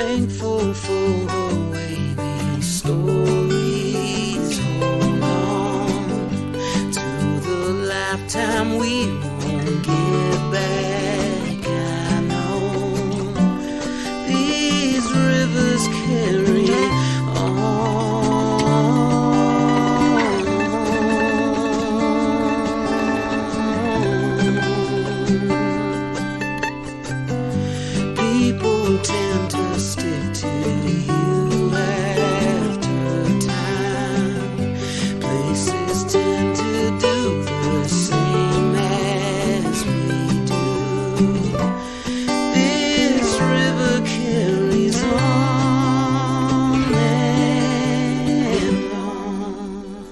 thankful for the way these stories hold on to the lifetime we won't get back. I know these rivers carry tend to stick to you after time. Places tend to do the same as we do. This river carries on and on.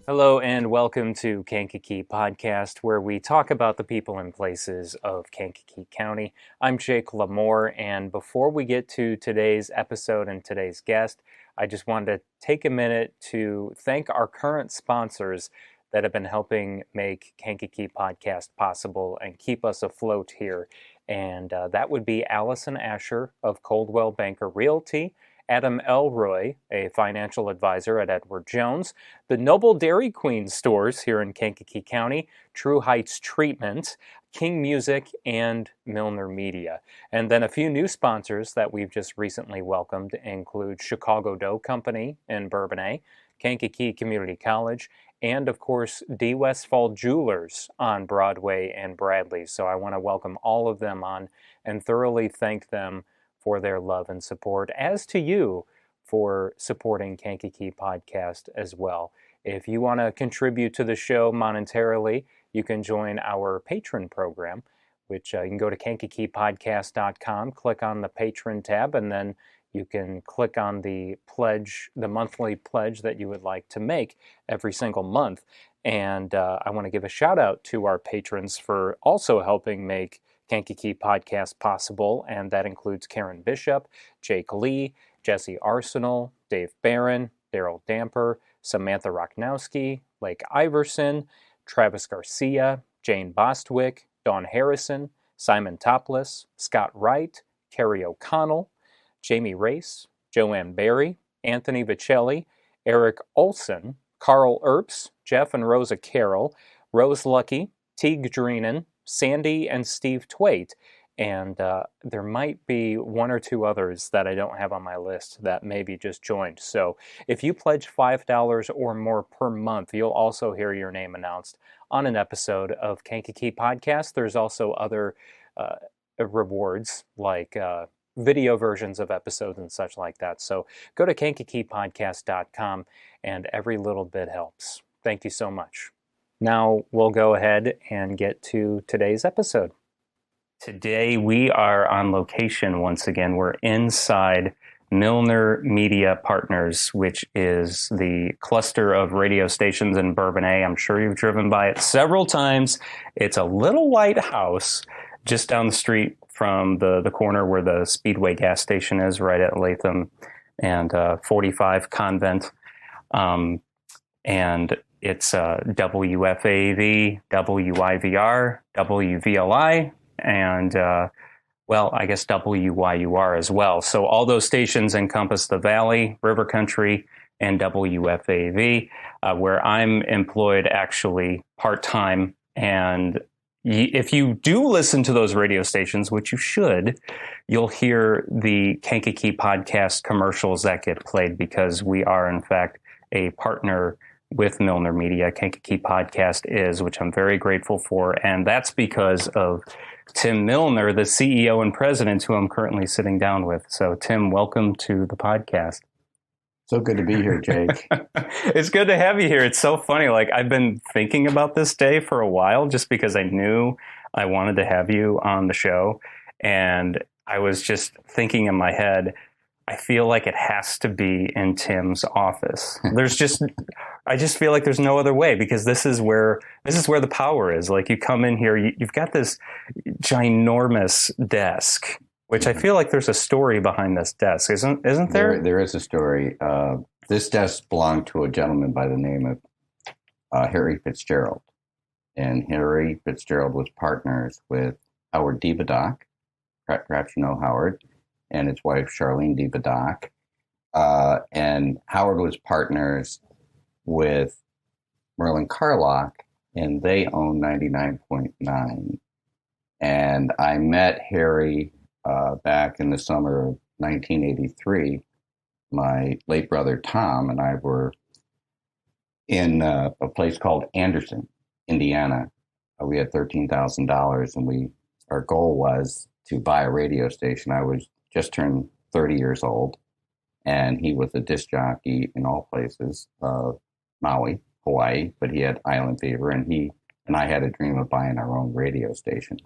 Hello and welcome to Kankakee Podcast, where we talk about the people and places of Kankakee County. I'm Jake Lamore, and before we get to today's episode and today's guest, I just wanted to take a minute to thank our current sponsors that have been helping make Kankakee Podcast possible and keep us afloat here. And that would be Allison Asher of Coldwell Banker Realty, Adam Elroy, a financial advisor at Edward Jones, the Noble Dairy Queen stores here in Kankakee County, True Heights Treatment, King Music, and Milner Media. And then a few new sponsors that we've just recently welcomed include Chicago Dough Company in Bourbonnais, Kankakee Community College, and of course, D. Westfall Jewelers on Broadway and Bradley. So I want to welcome all of them on and thoroughly thank them for their love and support, as to you for supporting Kankakee Podcast as well. If you want to contribute to the show monetarily, you can join our patron program, which you can go to kankakeepodcast.com, click on the patron tab, and then you can click on the pledge, the monthly pledge that you would like to make every single month. And I want to give a shout out to our patrons for also helping make Kankakee Podcast possible, and that includes Karen Bishop, Jake Lee, Jesse Arsenal, Dave Barron, Daryl Damper, Samantha Rochnowski, Lake Iverson, Travis Garcia, Jane Bostwick, Dawn Harrison, Simon Topless, Scott Wright, Carrie O'Connell, Jamie Race, Joanne Berry, Anthony Vicelli, Eric Olson, Carl Earps, Jeff and Rosa Carroll, Rose Lucky, Teague Dreenan, Sandy and Steve Twait, and there might be one or two others that I don't have on my list that maybe just joined. So if you pledge $5 or more per month, you'll also hear your name announced on an episode of Kankakee Podcast. There's also other rewards like video versions of episodes and such like that. So go to kankakeepodcast.com, and every little bit helps. Thank you so much. Now we'll go ahead and get to today's episode. Today we are on location once again. We're inside Milner Media Partners, which is the cluster of radio stations in Bourbonnais. I'm sure you've driven by it several times. It's a little white house just down the street from the corner where the Speedway gas station is, right at Latham and 45 Convent. And it's WFAV, WIVR, WVLI, and, I guess WYUR as well. So all those stations encompass the Valley, River Country, and WFAV, where I'm employed actually part-time. And if you do listen to those radio stations, which you should, you'll hear the Kankakee Podcast commercials that get played, because we are, in fact, a partner with Milner Media. Kankakee Podcast is, which I'm very grateful for, and that's because of Tim Milner, the CEO and president, who I'm currently sitting down with. So, Tim, welcome to the podcast. So good to be here, Jake. It's good to have you here. It's so funny. Like, I've been thinking about this day for a while, just because I knew I wanted to have you on the show, and I was just thinking in my head, I feel like it has to be in Tim's office. I just feel like there's no other way, because this is where the power is. Like, you come in here, you've got this ginormous desk, which I feel like there's a story behind this desk, isn't there? There is a story. This desk belonged to a gentleman by the name of Harry Fitzgerald, and Harry Fitzgerald was partners with Howard Divadoc. Perhaps you know Howard. and his wife, Charlene DeVadoc. And Howard was partners with Merlin Carlock, and they own 99.9. And I met Harry back in the summer of 1983. My late brother, Tom, and I were in a place called Anderson, Indiana. We had $13,000, and our goal was to buy a radio station. I was just turned 30 years old, and he was a disc jockey in all places, Maui, Hawaii, but he had island fever, and he and I had a dream of buying our own radio station.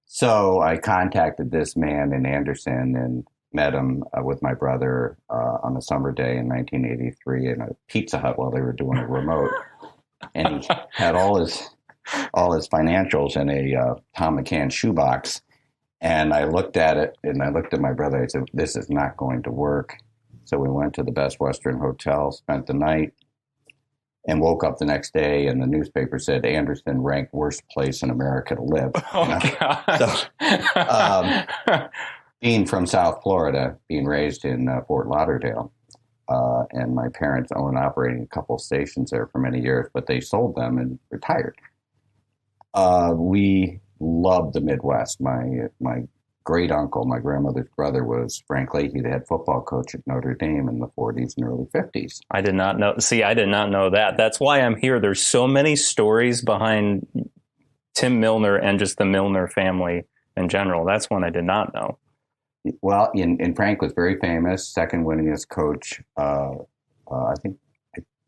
So I contacted this man in Anderson and met him with my brother on a summer day in 1983 in a Pizza Hut while they were doing a remote. And he had all his financials in a Tom McCann shoebox. And I looked at it, and I looked at my brother. I said, this is not going to work. So we went to the Best Western Hotel, spent the night, and woke up the next day, and the newspaper said Anderson ranked worst place in America to live. Oh, God. So, being from South Florida, being raised in Fort Lauderdale, and my parents owned and operating a couple of stations there for many years, but they sold them and retired. We loved the Midwest. My great uncle, my grandmother's brother, was Frank Leahy, the head football coach at Notre Dame in the 40s and early 50s. I did not know. See, I did not know that. That's why I'm here. There's so many stories behind Tim Milner and just the Milner family in general. That's one I did not know. Well, and Frank was very famous, second winningest coach. I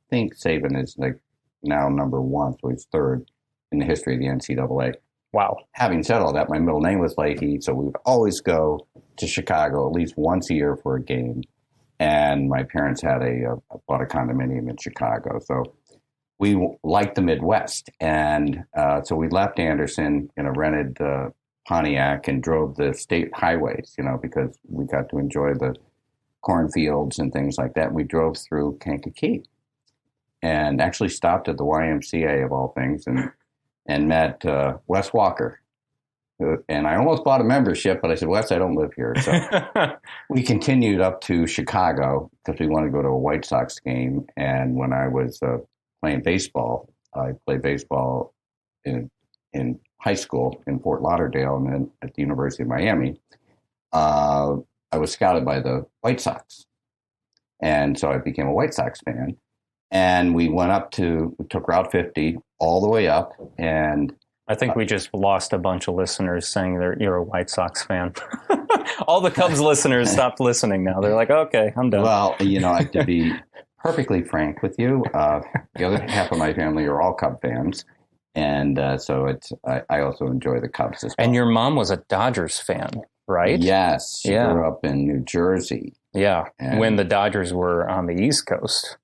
think Saban is like now number one, so he's third in the history of the NCAA. Wow. Having said all that, my middle name was Leahy, so we would always go to Chicago at least once a year for a game. And my parents had bought a condominium in Chicago, so we liked the Midwest. And so we left Anderson in a rented Pontiac and drove the state highways, because we got to enjoy the cornfields and things like that. We drove through Kankakee and actually stopped at the YMCA of all things and met Wes Walker. And I almost bought a membership, but I said, Wes, I don't live here. So we continued up to Chicago because we wanted to go to a White Sox game. And when I was playing baseball, I played baseball in high school in Fort Lauderdale and then at the University of Miami. I was scouted by the White Sox. And so I became a White Sox fan. And we took Route 50 all the way up. And I think we just lost a bunch of listeners saying you're a White Sox fan. All the Cubs listeners stopped listening now. They're like, okay, I'm done. Well, to be perfectly frank with you, the other half of my family are all Cub fans. And so I also enjoy the Cubs as well. And your mom was a Dodgers fan, right? Yes. She grew up in New Jersey. Yeah. When the Dodgers were on the East Coast.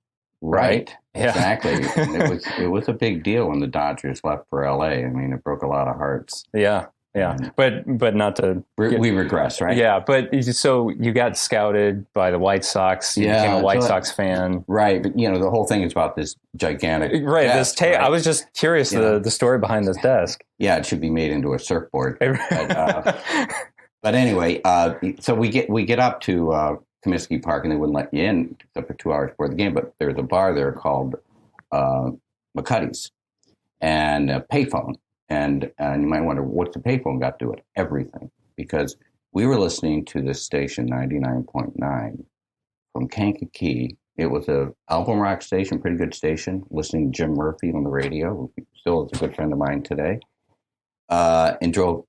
Right. Yeah. Exactly. And it was a big deal when the Dodgers left for LA. I mean, it broke a lot of hearts. Yeah. Yeah. But not to... We regress, right? Yeah. But so you got scouted by the White Sox. You became a White Sox fan. Right. But, the whole thing is about this gigantic desk, right? I was just curious the story behind this desk. Yeah. It should be made into a surfboard. But anyway, so we get up to Comiskey Park, and they wouldn't let you in except for 2 hours before the game. But there's a bar there called McCuddy's and a payphone. And you might wonder, what's the payphone got to do with everything? Because we were listening to this station, 99.9, from Kankakee. It was a album rock station, pretty good station, listening to Jim Murphy on the radio, who still is a good friend of mine today, and drove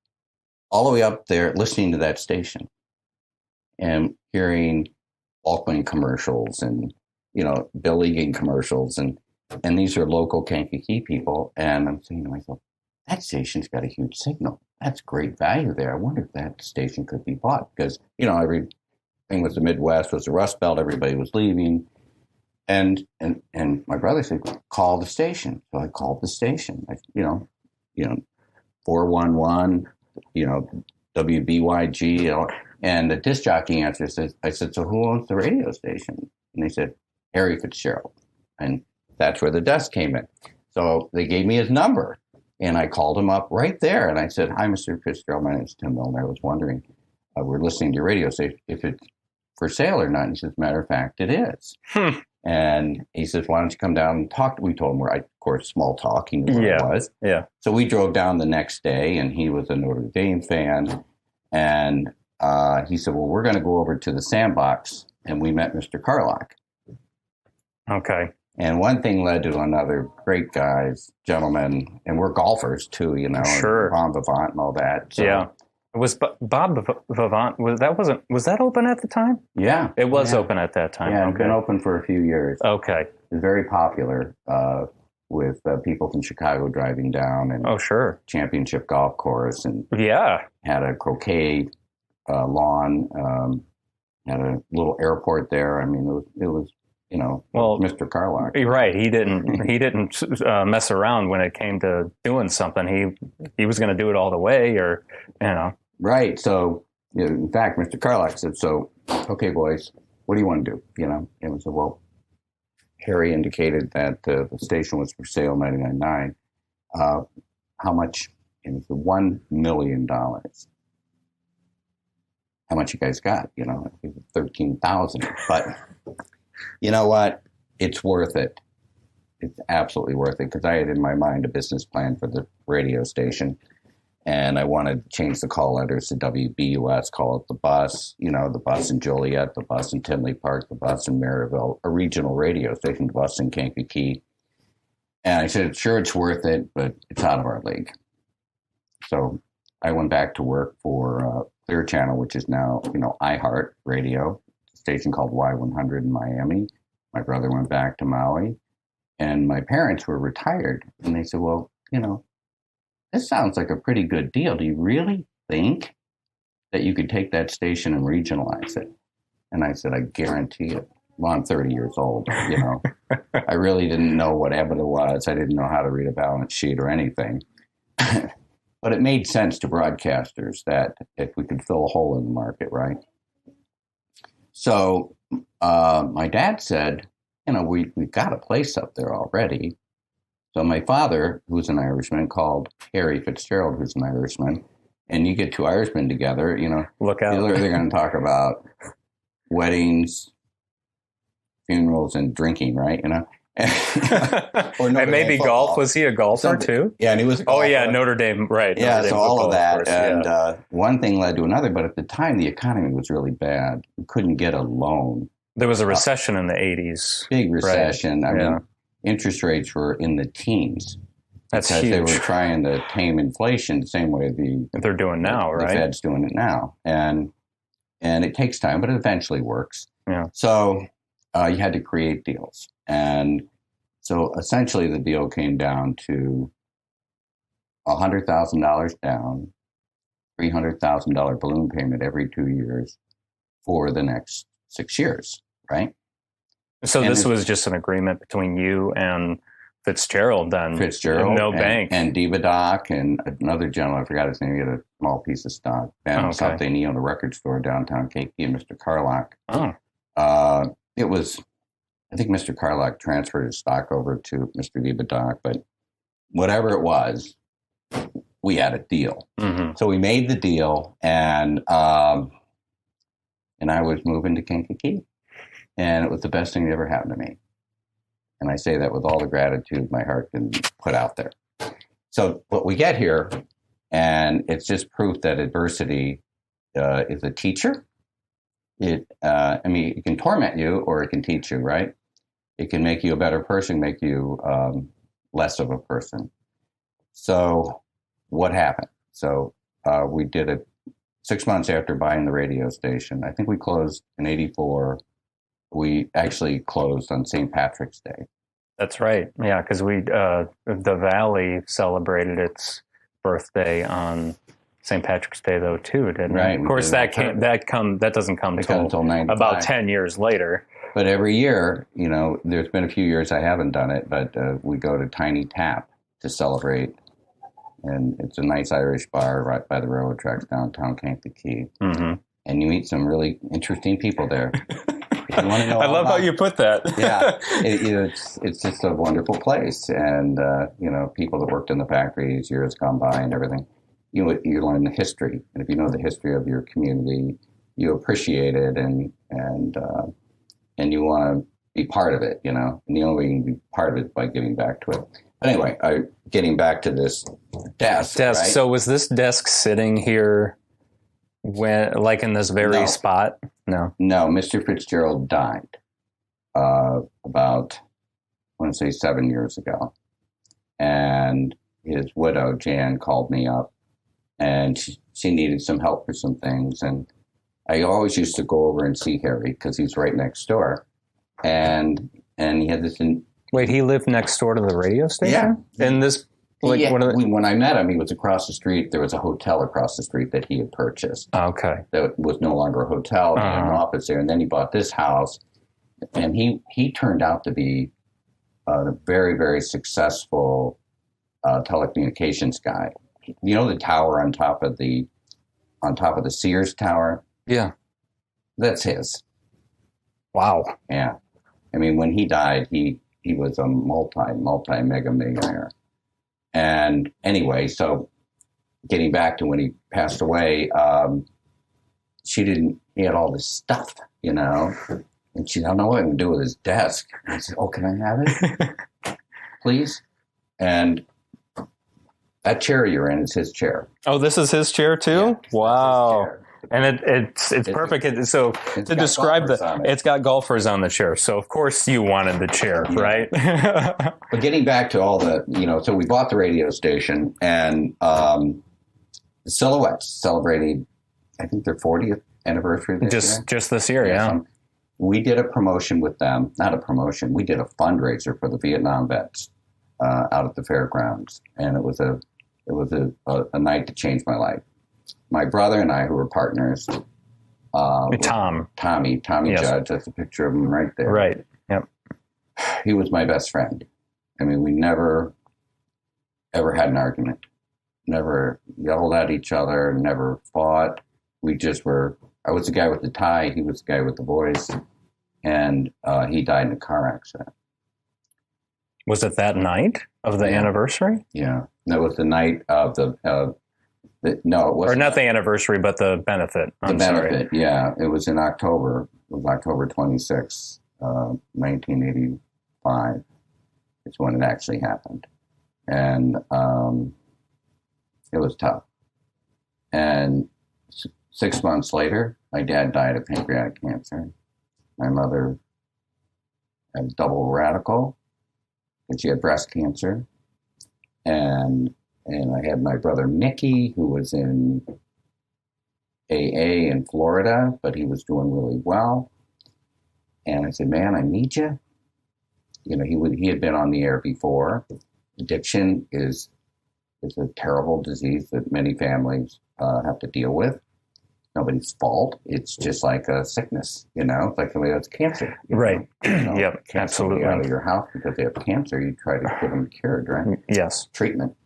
all the way up there listening to that station and hearing Walkman commercials and, Bill Egan commercials. And these are local Kankakee people. And I'm thinking to myself, that station's got a huge signal. That's great value there. I wonder if that station could be bought because, everything was the Midwest, was the Rust Belt. Everybody was leaving. And my brother said, call the station. So I called the station, 411, WBYG, and the disc jockey answers. I said, so who owns the radio station? And they said, Harry Fitzgerald. And that's where the desk came in. So they gave me his number. And I called him up right there. And I said, hi, Mr. Fitzgerald. My name is Tim Milner. I was wondering, we're listening to your radio station, if it's for sale or not. And he says, matter of fact, it is. And he says, why don't you come down and talk? We told him, of course, small talk. He knew what it was. Yeah. So we drove down the next day, and he was a Notre Dame fan. And he said, well, we're going to go over to the Sandbox. And we met Mr. Carlock. Okay. And one thing led to another. Great guys, gentlemen. And we're golfers, too, you know. Sure. Bon Vivant and all that. So, yeah. Was Bob Vivant, was that open at the time? Yeah. It was open at that time. Yeah, okay. It's been open for a few years. Okay. It's very popular with people from Chicago driving down, and sure. championship golf course, and had a croquet lawn, had a little airport there. I mean, it was Mr. Carlock. Right. He didn't mess around when it came to doing something. He was going to do it all the way, or, you know. Right. So, in fact, Mr. Carlock said, so, okay, boys, what do you want to do? You know, and we said, well, Harry indicated that the station was for sale, 99.9. How much? And it's $1 million. How much you guys got? You know, 13,000. But you know what? It's worth it. It's absolutely worth it, because I had in my mind a business plan for the radio station, and I wanted to change the call letters to WBUS, call it The Bus, you know, The Bus in Joliet, The Bus in Tinley Park, The Bus in Maryville, a regional radio station, The Bus in Kankakee. And I said, sure, it's worth it, but it's out of our league. So I went back to work for Clear Channel, which is now, you know, iHeart Radio, a station called Y100 in Miami. My brother went back to Maui, and my parents were retired. And they said, well, you know, this sounds like a pretty good deal. Do you really think that you could take that station and regionalize it? And I said, I guarantee it. Well, I'm 30 years old, you know. I really didn't know what EBITDA was. I didn't know how to read a balance sheet or anything. But it made sense to broadcasters that if we could fill a hole in the market, right? So my dad said, you know, we've got a place up there already. So my father, who's an Irishman, called Harry Fitzgerald, who's an Irishman. And you get two Irishmen together, you know. Look out. They're going to talk about weddings, funerals, and drinking, right? You know. And maybe golf. Was he a golfer too? Yeah, and he was a golfer. Oh yeah, Notre Dame, right. Yeah, Notre Dame so all of that. course, and one thing led to another, but at the time the economy was really bad. We couldn't get a loan. There was a recession in the 80s. Big recession. Right. I mean, interest rates were in the teens. That's because huge. They were trying to tame inflation the same way they're doing now, right? The Fed's doing it now. And it takes time, but it eventually works. Yeah. So you had to create deals. And so essentially the deal came down to $100,000 down, $300,000 balloon payment every 2 years for the next 6 years, right? So this was just an agreement between you and Fitzgerald then? Fitzgerald. No bank. And Diva-Doc and another gentleman, I forgot his name, he had a small piece of stock. Something, he owned a record store downtown Kankakee, and Mr. Carlock. Oh. It was, I think Mr. Carlock transferred his stock over to Mr. Diva-Doc, but whatever it was, we had a deal. Mm-hmm. So we made the deal, and I was moving to Kankakee, and it was the best thing that ever happened to me. And I say that with all the gratitude my heart can put out there. So what we get here, and it's just proof that adversity is a teacher. It can torment you, or it can teach you, right? It can make you a better person, make you less of a person. So what happened? So we did it 6 months after buying the radio station. I think we closed in '84. We actually closed on St. Patrick's Day. That's right. Yeah, because the Valley celebrated its birthday on St. Patrick's Day, though, too, didn't right. it? Of course, that doesn't come until 95. About 10 years later. But every year, you know, there's been a few years I haven't done it, but we go to Tiny Tap to celebrate. And it's a nice Irish bar right by the railroad tracks downtown Kankakee. Mm-hmm. And you meet some really interesting people there. You want to know I love how you put that. Yeah, it's just a wonderful place, and people that worked in the factories years gone by and everything. you learn the history. And if you know the history of your community, you appreciate it and you want to be part of it, you know. And the only way you can be part of it is by giving back to it. But anyway, getting back to this desk. Right? So was this desk sitting here when, like, in this very spot? No. No, Mr. Fitzgerald died about, I want to say 7 years ago. And his widow, Jan, called me up, and she needed some help for some things. And I always used to go over and see Harry because he's right next door. And he had this... Wait, he lived next door to the radio station? Yeah. And this... Like, yeah, when I met him, he was across the street. There was a hotel across the street that he had purchased. Okay. That was no longer a hotel. He had an office there. And then he bought this house. And he turned out to be a very, very successful telecommunications guy. You know the tower on top of the Sears Tower? Yeah. That's his. Wow. Yeah. I mean, when he died, he was a multi-mega millionaire. And anyway, so getting back to when he passed away, he had all this stuff, you know, and she don't know what I'm going to do with his desk. And I said, oh, can I have it? Please? And that chair you're in is his chair. Oh, this is his chair too? Yeah, wow. And it's perfect. To describe it's got golfers on the chair. So of course you wanted the chair, right? But getting back to all the, you know, so we bought the radio station, and the Silhouettes celebrated, I think, their 40th anniversary this year. Just this year, yeah. We did a promotion with them, not a promotion. We did a fundraiser for the Vietnam vets out at the fairgrounds, and it was a night that changed my life. My brother and I, who were partners, Tommy yes. Judge, that's a picture of him right there. Right. Yep. He was my best friend. I mean, we never, ever had an argument, never yelled at each other, never fought. We just were, I was the guy with the tie, he was the guy with the voice, and he died in a car accident. Was it that night of the anniversary? Yeah. That was the night of no, it wasn't. Or not the anniversary, but the benefit. The benefit, yeah. It was in October. It was October 26, 1985. It's when it actually happened. And it was tough. And 6 months later, my dad died of pancreatic cancer. My mother had double radical, and she had breast cancer. And I had my brother Mickey, who was in AA in Florida, but he was doing really well. And I said, man, I need you. You know, he had been on the air before. Addiction is a terrible disease that many families have to deal with. Nobody's fault. It's just like a sickness, you know. It's like somebody has cancer. Right. Yep, absolutely. Out of your house because they have cancer, you try to get them cured, right? Yes. Treatment.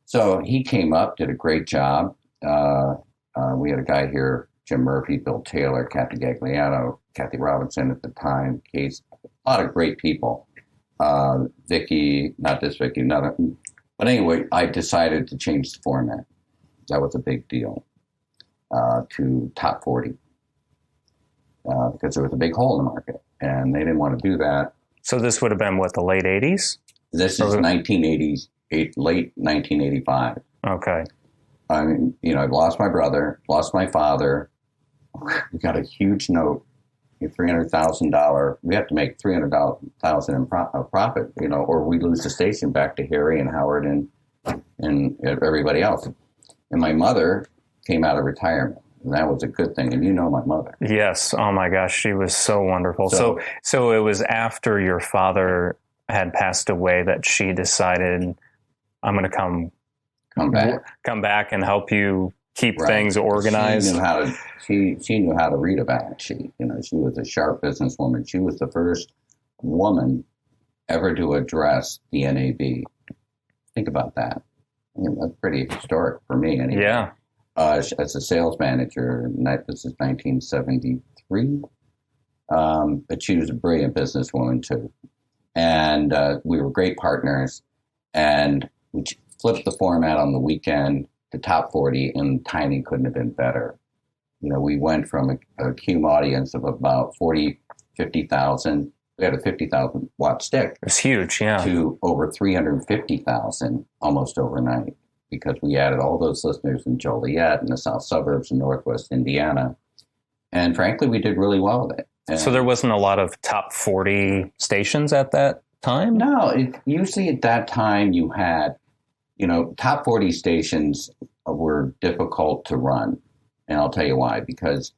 So he came up, did a great job. We had a guy here, Jim Murphy, Bill Taylor, Kathy Gagliano, Kathy Robinson at the time, Case, a lot of great people. Vicky, not this Vicky, another. But anyway, I decided to change the format. That was a big deal to top 40 because there was a big hole in the market, and they didn't want to do that. So this would have been, what, the late 80s? This is 1980s. Late 1985. Okay. I mean, you know, I've lost my brother, lost my father. We got a huge note, $300,000. We have to make $300,000 in profit, you know, or we lose the station back to Harry and Howard and everybody else. And my mother came out of retirement, and that was a good thing. And you know my mother. Yes. Oh my gosh, she was so wonderful. So it was after your father had passed away that she decided, I'm going to come back and help you keep things organized. She knew how to read a balance sheet. You know, she was a sharp businesswoman. She was the first woman ever to address the NAB. Think about that. I mean, that's pretty historic for me anyway. Yeah. As a sales manager, this is 1973. But she was a brilliant businesswoman too. And we were great partners, and we flipped the format on the weekend. to top 40, and timing couldn't have been better. You know, we went from a cume audience of about 50,000. We had a 50,000 watt stick. It's huge, yeah. To over 350,000 almost overnight, because we added all those listeners in Joliet and the south suburbs in Northwest Indiana. And frankly, we did really well with it. And so there wasn't a lot of top 40 stations at that time? No, usually at that time you had, you know, top 40 stations were difficult to run. And I'll tell you why, because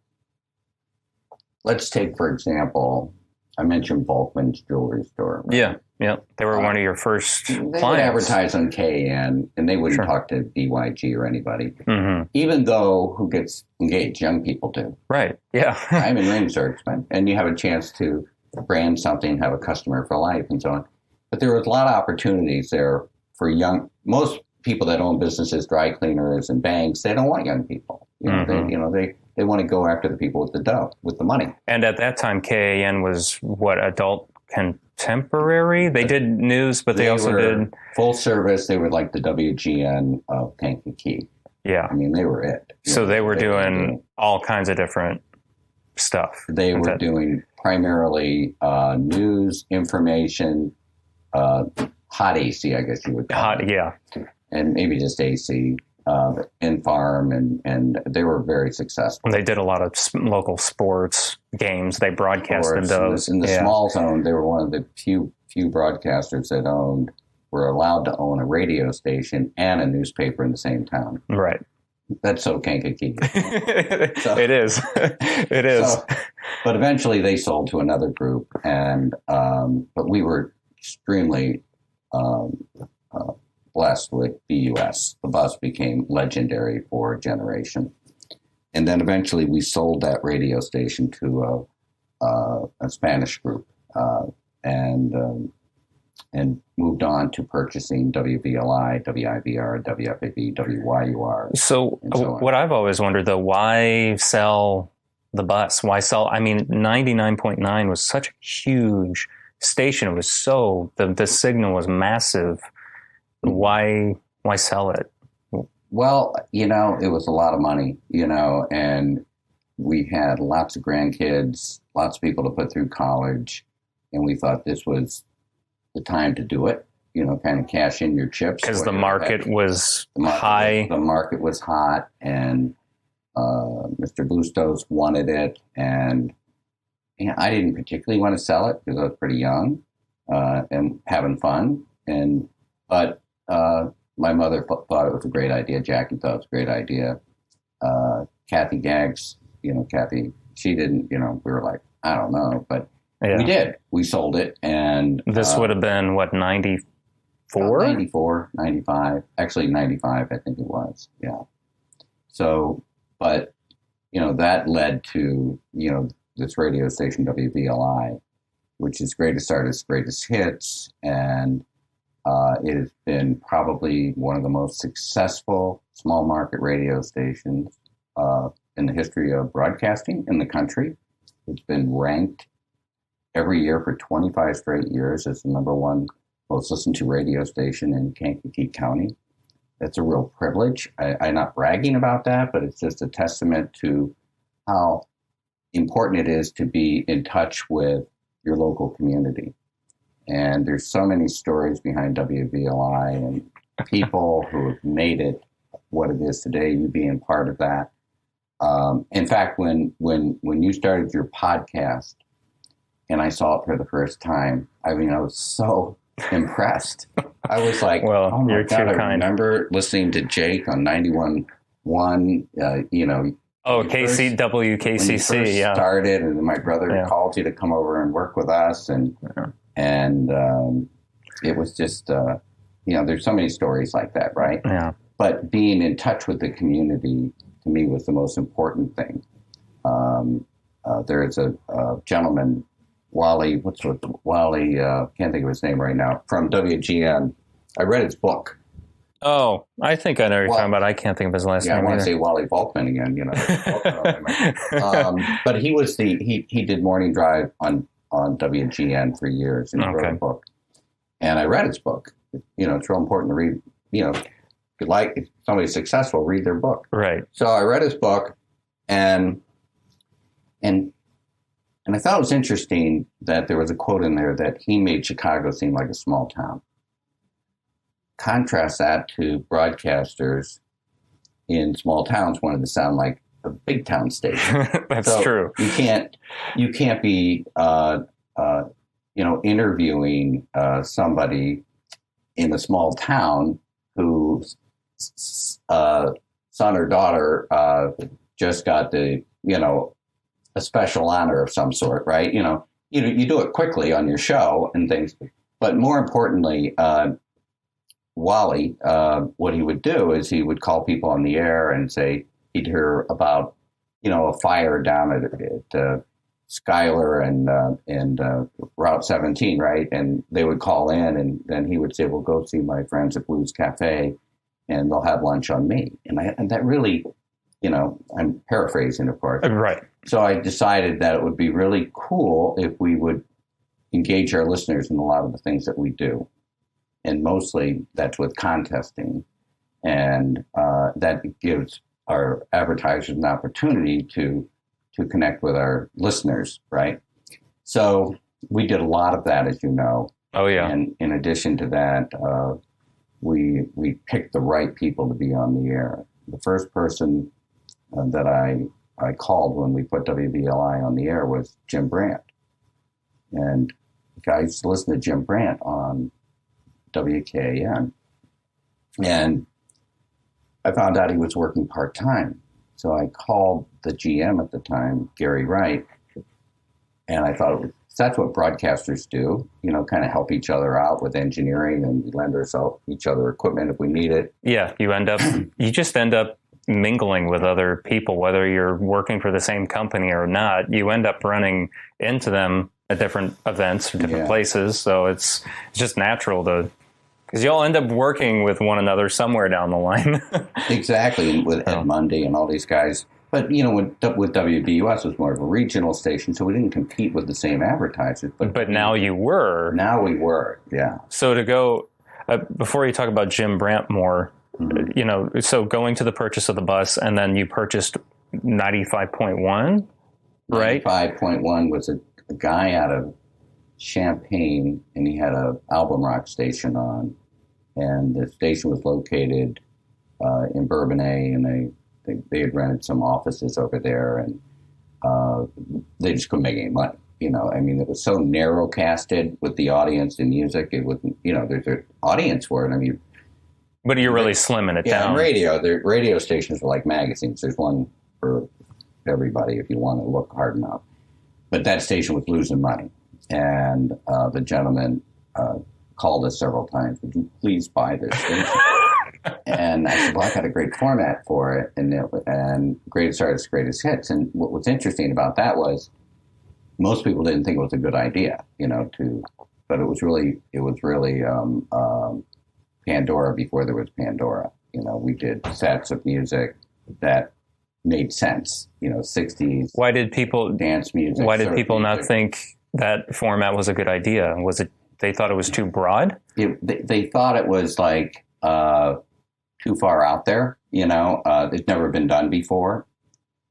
let's take, for example, I mentioned Volkman's jewelry store. Right? Yeah. They were one of your first clients. They would advertise on KN, and they wouldn't talk to BYG or anybody, even though who gets engaged? Young people do. Right, yeah. Time and rings are expensive, and you have a chance to brand something, have a customer for life, and so on. But there was a lot of opportunities there for most people that own businesses, dry cleaners and banks. They don't want young people. They want to go after the people with the dough, with the money. And at that time, KAN was what, adult contemporary? They did news, but they also did full service. They were like the WGN of Kankakee. Yeah, I mean, they were it. So they were doing all kinds of different stuff. They were doing primarily news, information, hot AC, I guess you would call it. Yeah. And maybe just AC, and farm, and they were very successful. They did a lot of local sports games. They broadcasted those. In the small zone, they were one of the few broadcasters that were allowed to own a radio station and a newspaper in the same town. Right. That's so Kankakee. It is. It is. But eventually they sold to another group, and but we were extremely blessed with BUS. The Bus became legendary for a generation. And then eventually we sold that radio station to a Spanish group, and moved on to purchasing WVLI, WIVR, WFAV, WYUR. So what I've always wondered, though, why sell the Bus? Why sell? I mean, 99.9 was such a huge station. It was the signal was massive. Why sell it? Well, it was a lot of money, and we had lots of grandkids, lots of people to put through college, and we thought this was the time to do it, kind of cash in your chips. Because the market was high. The market was hot, and Mr. Bustos wanted it, and I didn't particularly want to sell it because I was pretty young and having fun, but my mother thought it was a great idea. Jackie thought it was a great idea. Kathy Gaggs, Kathy, she didn't, we were like, I don't know, but we did. We sold it. And this would have been what, 94? 94, 95, actually 95, I think it was. Yeah. So, but, that led to, this radio station, WVLI, which is Greatest Artists, Greatest Hits. And it has been probably one of the most successful small market radio stations in the history of broadcasting in the country. It's been ranked every year for 25 straight years as the number one most listened to radio station in Kankakee County. That's a real privilege. I'm not bragging about that, but it's just a testament to how important it is to be in touch with your local community. And there's so many stories behind WVLI and people who have made it what it is today, you being part of that. In fact, when you started your podcast and I saw it for the first time, I was so impressed. I was like, well, oh my you're God, too I kind. remember listening to Jake on 91.1, Oh, WKCC, yeah. Started, and my brother called you to come over and work with us, and it was just, there's so many stories like that, right? Yeah. But being in touch with the community, to me, was the most important thing. There's a gentleman, Wally, can't think of his name right now, from WGN. I read his book. Oh, I think I know what you're talking about. I can't think of his last name. I want to say Wally Volkman again, but he was he did Morning Drive on WGN for years, and he wrote a book. And I read his book. It's real important to read, if somebody's successful, read their book. Right. So I read his book, and I thought it was interesting that there was a quote in there that he made Chicago seem like a small town. Contrast that to broadcasters in small towns wanted to sound like a big town station. That's true. You can't be interviewing somebody in a small town whose son or daughter just got a special honor of some sort, right? You do it quickly on your show and things, but more importantly, Wally, what he would do is he would call people on the air and say he'd hear about, a fire down at Schuyler and Route 17, right? And they would call in, and then he would say, "Well, go see my friends at Blues Cafe, and they'll have lunch on me." And that really, I'm paraphrasing, of course. Right. So I decided that it would be really cool if we would engage our listeners in a lot of the things that we do. And mostly that's with contesting. And that gives our advertisers an opportunity to connect with our listeners, right? So we did a lot of that, as you know. Oh, yeah. And in addition to that, we picked the right people to be on the air. The first person that I called when we put WVLI on the air was Jim Brandt. And guys listen to Jim Brandt on WKAN. And I found out he was working part-time. So I called the GM at the time, Gary Wright, and I thought that's what broadcasters do, kind of help each other out with engineering, and we lend each other equipment if we need it. Yeah, you just end up mingling with other people, whether you're working for the same company or not. You end up running into them at different events or different places. So it's just natural because you all end up working with one another somewhere down the line. Exactly, with Ed Mundy and all these guys. But, with WBUS, it was more of a regional station, so we didn't compete with the same advertisers. But now you were. Now we were, yeah. So to go, before you talk about Jim Brandt more, so going to the purchase of the bus, and then you purchased 95.1, right? 95.1 was a guy out of Champaign, and he had a album rock station on, and the station was located in Bourbonnais, and they had rented some offices over there, and they just couldn't make any money. It was so narrow casted with the audience and music. It wasn't, there's an audience for it. But you're really slimming it down. Yeah, the radio stations are like magazines. There's one for everybody if you want to look hard enough. But that station was losing money. And the gentleman called us several times, "Would you please buy this station?" And I said, "Well, I got a great format for it, and greatest artists, greatest hits." And what was interesting about that was most people didn't think it was a good idea, but it was really Pandora before there was Pandora. We did sets of music that made sense, 60s. Why did people dance music? Why did people not think that format was a good idea? Was it they thought it was too broad? They thought it was like too far out there. It's never been done before.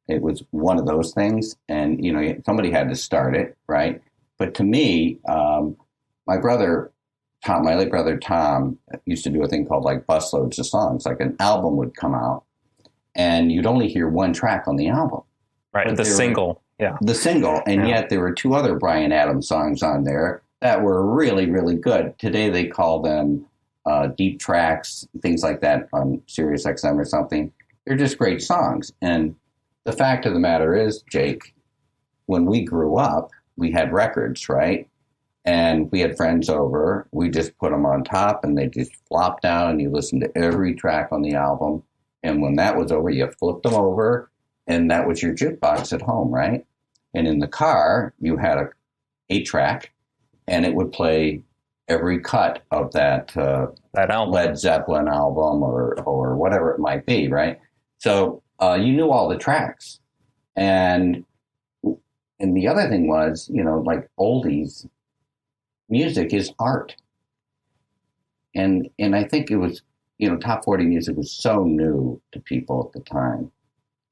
It was one of those things, and somebody had to start it, right? But to me, my late brother Tom, used to do a thing called like busloads of songs. Like an album would come out, and you'd only hear one track on the album. Right, but the single. And yet there were two other Bryan Adams songs on there that were really, really good. Today they call them deep tracks, things like that on Sirius XM or something. They're just great songs. And the fact of the matter is, Jake, when we grew up, we had records, right? And we had friends over. We just put them on top, and they just flopped down, and you listened to every track on the album. And when that was over, you flipped them over, and that was your jukebox at home, right? And in the car, you had a 8-track, and it would play every cut of that album. Led Zeppelin album or whatever it might be, right? So you knew all the tracks. And the other thing was, like oldies, music is art. And I think it was top 40 music was so new to people at the time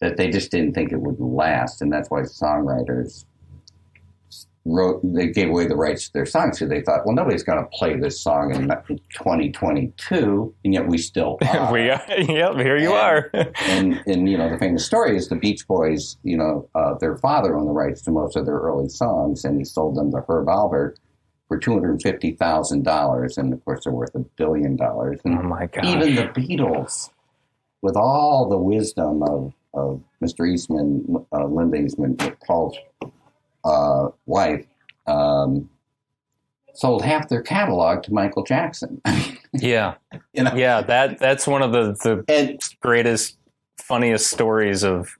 that they just didn't think it would last. And that's why songwriters they gave away the rights to their songs. So they thought, well, nobody's going to play this song in 2022, and yet we still are. We are. Yep, here you are. and the famous story is the Beach Boys, their father owned the rights to most of their early songs, and he sold them to Herb Alpert for $250,000. And of course, they're worth $1 billion. And oh my God. Even the Beatles, with all the wisdom of Mr. Eastman, Linda Eastman, Paul's wife, sold half their catalog to Michael Jackson. Yeah. Yeah, that's one of the greatest, funniest stories of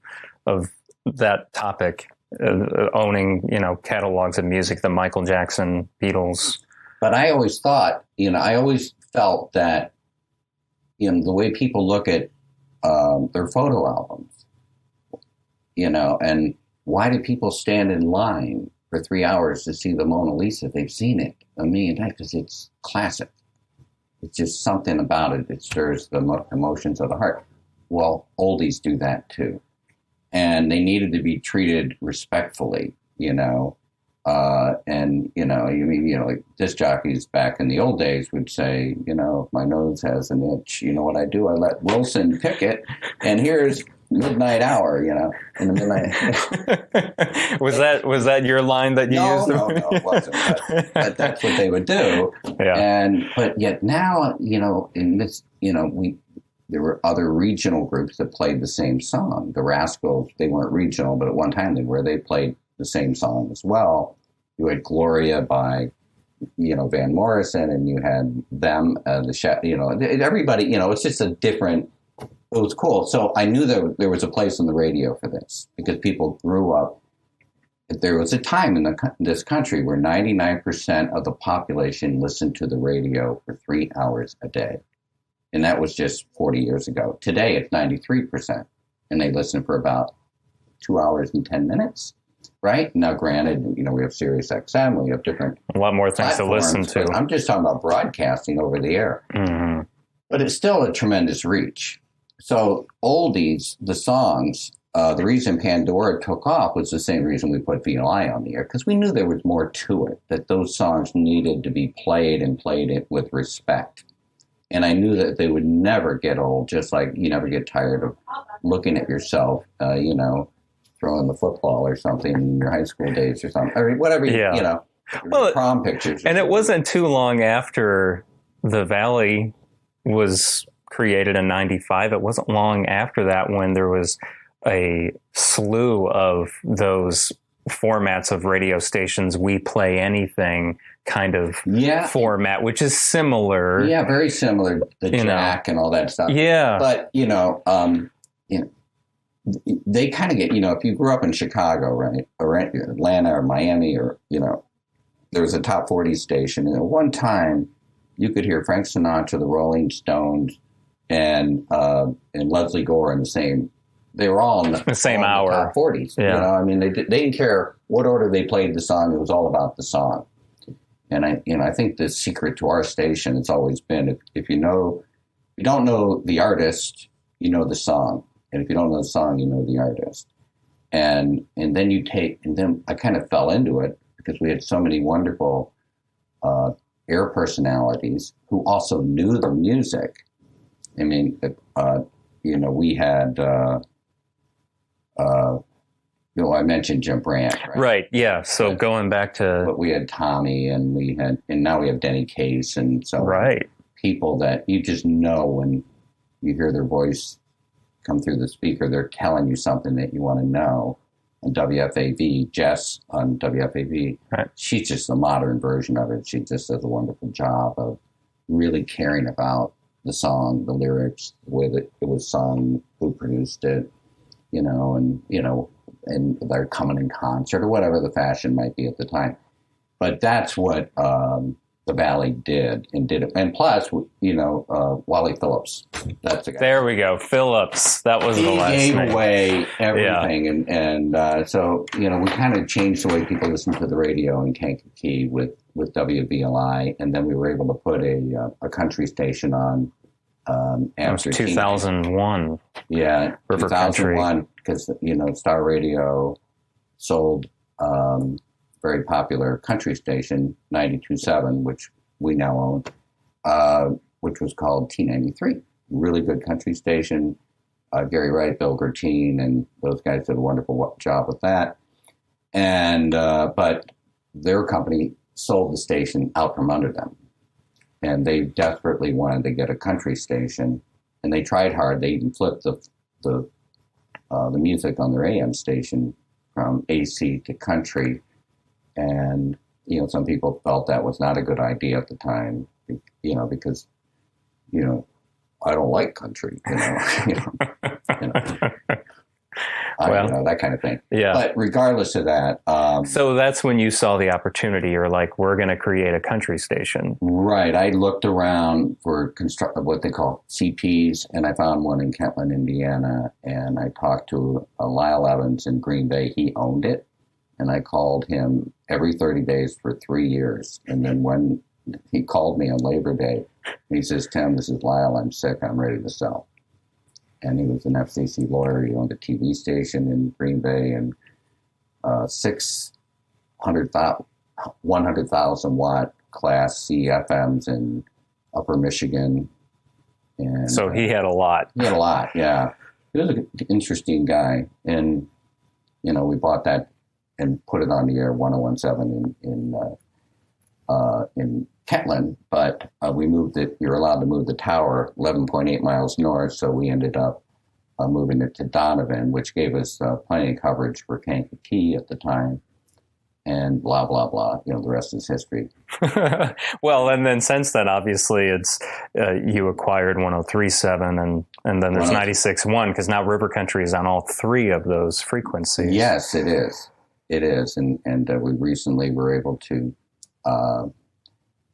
that topic, owning, catalogs of music, the Michael Jackson, Beatles. But I always thought, I always felt that, the way people look at their photo albums, and why do people stand in line for 3 hours to see the Mona Lisa? They've seen it a million times because it's classic. It's just something about it. It stirs the emotions of the heart. Well, oldies do that too. And they needed to be treated respectfully, like disc jockeys back in the old days would say, if my nose has an itch, you know what I do? I let Wilson pick it, and here's Midnight Hour, in the midnight. Was that your line that you used? No, it wasn't. But that's what they would do. Yeah. But yet now, in this, there were other regional groups that played the same song. The Rascals, they weren't regional, but at one time they were. They played the same song as well. You had Gloria by, Van Morrison, and you had them, everybody, it's just a different. It was cool. So I knew there was a place on the radio for this because people grew up. There was a time in this country where 99% of the population listened to the radio for 3 hours a day. And that was just 40 years ago. Today, it's 93%. And they listen for about 2 hours and 10 minutes. Right? Now, granted, we have Sirius XM. We have different a lot more things to listen to. I'm just talking about broadcasting over the air. Mm-hmm. But it's still a tremendous reach. So oldies, the songs, the reason Pandora took off was the same reason we put VLI on the air, because we knew there was more to it, that those songs needed to be played and played it with respect. And I knew that they would never get old, just like you never get tired of looking at yourself, throwing the football or something in your high school days or something, or whatever, well, prom pictures. And it wasn't too long after the Valley was created in 95. It wasn't long after that when there was a slew of those formats of radio stations, we play anything kind of format, which is similar. Yeah, very similar. The Jack and all that stuff. Yeah. But, they kind of get, if you grew up in Chicago, right, or Atlanta or Miami, or, there was a top 40 station. And at one time, you could hear Frank Sinatra, the Rolling Stones, and Leslie Gore in the same. They were all in the same hour. Top 40s. Yeah. They didn't care what order they played the song. It was all about the song. And I think the secret to our station has always been if you don't know the artist, you know the song, and if you don't know the song, you know the artist. And then I kind of fell into it because we had so many wonderful air personalities who also knew the music. I mean, we had, I mentioned Jim Brandt, right? Right, yeah. So going back to... But we had Tommy, and now we have Denny Case, and so right. People that you just know when you hear their voice come through the speaker, they're telling you something that you want to know. And WFAV, Jess on WFAV, right. She's just the modern version of it. She just does a wonderful job of really caring about the song, the lyrics, the way that it was sung, who produced it, and they're coming in concert or whatever the fashion might be at the time. But that's what the Valley did. And plus, Wally Phillips. That's the guy. There we go. Phillips. That was the last name. He gave away everything. Yeah. So, we kind of changed the way people listen to the radio in Kankakee with WVLI. And then we were able to put a country station on That was 2001. Yeah, River 2001, because, Star Radio sold very popular country station, 92.7, which we now own, which was called T93. Really good country station. Gary Wright, Bill Gertine, and those guys did a wonderful job with that. And but their company sold the station out from under them. And they desperately wanted to get a country station, and they tried hard. They even flipped the music on their AM station from AC to country, and some people felt that was not a good idea at the time, because I don't like country, that kind of thing. Yeah. But regardless of that, so that's when you saw the opportunity. You're like, we're going to create a country station. Right. I looked around for what they call CPs, and I found one in Kentland, Indiana. And I talked to Lyle Evans in Green Bay. He owned it, and I called him every 30 days for 3 years. And then when he called me on Labor Day, he says, "Tim, this is Lyle. I'm sick. I'm ready to sell." And he was an FCC lawyer. He owned a TV station in Green Bay and 100,000 watt Class C FMs in Upper Michigan. And so he had a lot. He had a lot, yeah. He was an interesting guy. And, we bought that and put it on the air, 101.7 in Kentland, but we moved it. You're allowed to move the tower 11.8 miles north, so we ended up moving it to Donovan, which gave us plenty of coverage for Kankakee at the time, and blah, blah, blah. The rest is history. Well, and then since then, obviously, it's you acquired 103.7, and then there's 96.1, because now River Country is on all three of those frequencies. Yes, it is. It is, and we recently were able to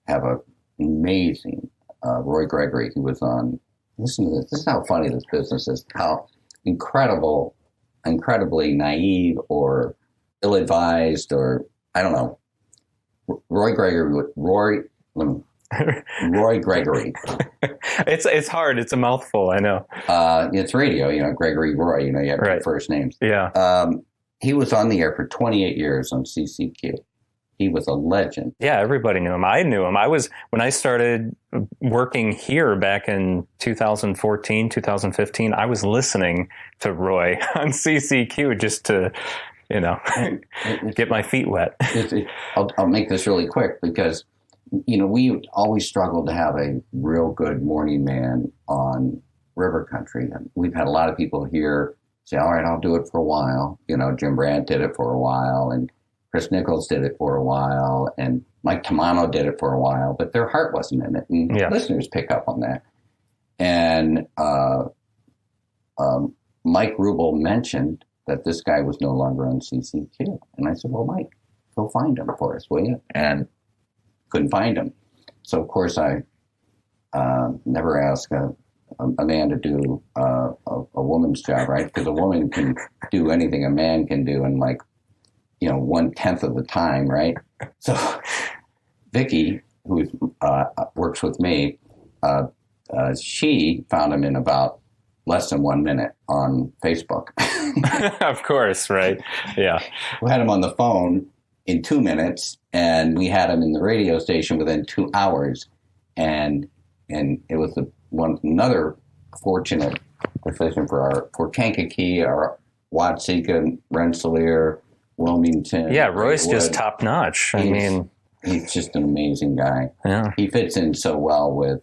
have an amazing Roy Gregory, who was on. Listen to this. This is how funny this business is. How incredibly naive or ill-advised, or I don't know. Roy Gregory. It's hard. It's a mouthful. I know. It's radio. Gregory Roy. You have right. two first names. Yeah. He was on the air for 28 years on CCQ. He was a legend. Yeah, everybody knew him. I knew him. When I started working here back in 2014, 2015, I was listening to Roy on CCQ just to, get my feet wet. I'll make this really quick because, we always struggled to have a real good morning man on River Country. And we've had a lot of people here say, all right, I'll do it for a while. Jim Brandt did it for a while, and Chris Nichols did it for a while, and Mike Tamano did it for a while, but their heart wasn't in it, and listeners pick up on that. And Mike Rubel mentioned that this guy was no longer on CCQ, and I said, well, Mike, go find him for us, will you? And couldn't find him. So, of course, I never ask a man to do a woman's job, right? Because a woman can do anything a man can do in 1/10 of the time, right? So Vicky, who works with me, she found him in about less than 1 minute on Facebook. Of course, right? Yeah. We had him on the phone in 2 minutes, and we had him in the radio station within 2 hours, and it was another fortunate decision for Kankakee, our Watseka, Rensselaer, Wilmington. Yeah, Roy's just top notch. He's just an amazing guy. Yeah, he fits in so well with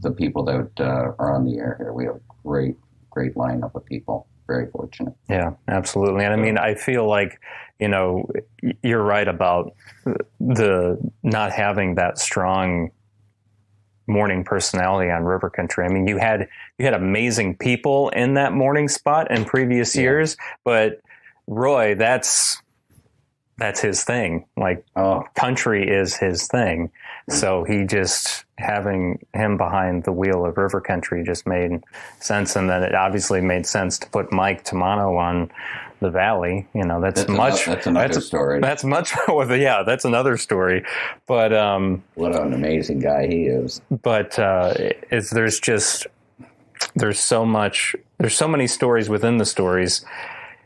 the people that are on the air here. We have a great lineup of people. Very fortunate. Yeah, absolutely. And I feel like you're right about the not having that strong morning personality on River Country. You had amazing people in that morning spot in previous years, but Roy, that's that's his thing. Like Oh, country is his thing. So he just having him behind the wheel of River Country just made sense. And then it obviously made sense to put Mike Tamano on the Valley. You know, that's another story. That's much more, yeah, that's another story. But, what an amazing guy he is. But, there's so many stories within the stories.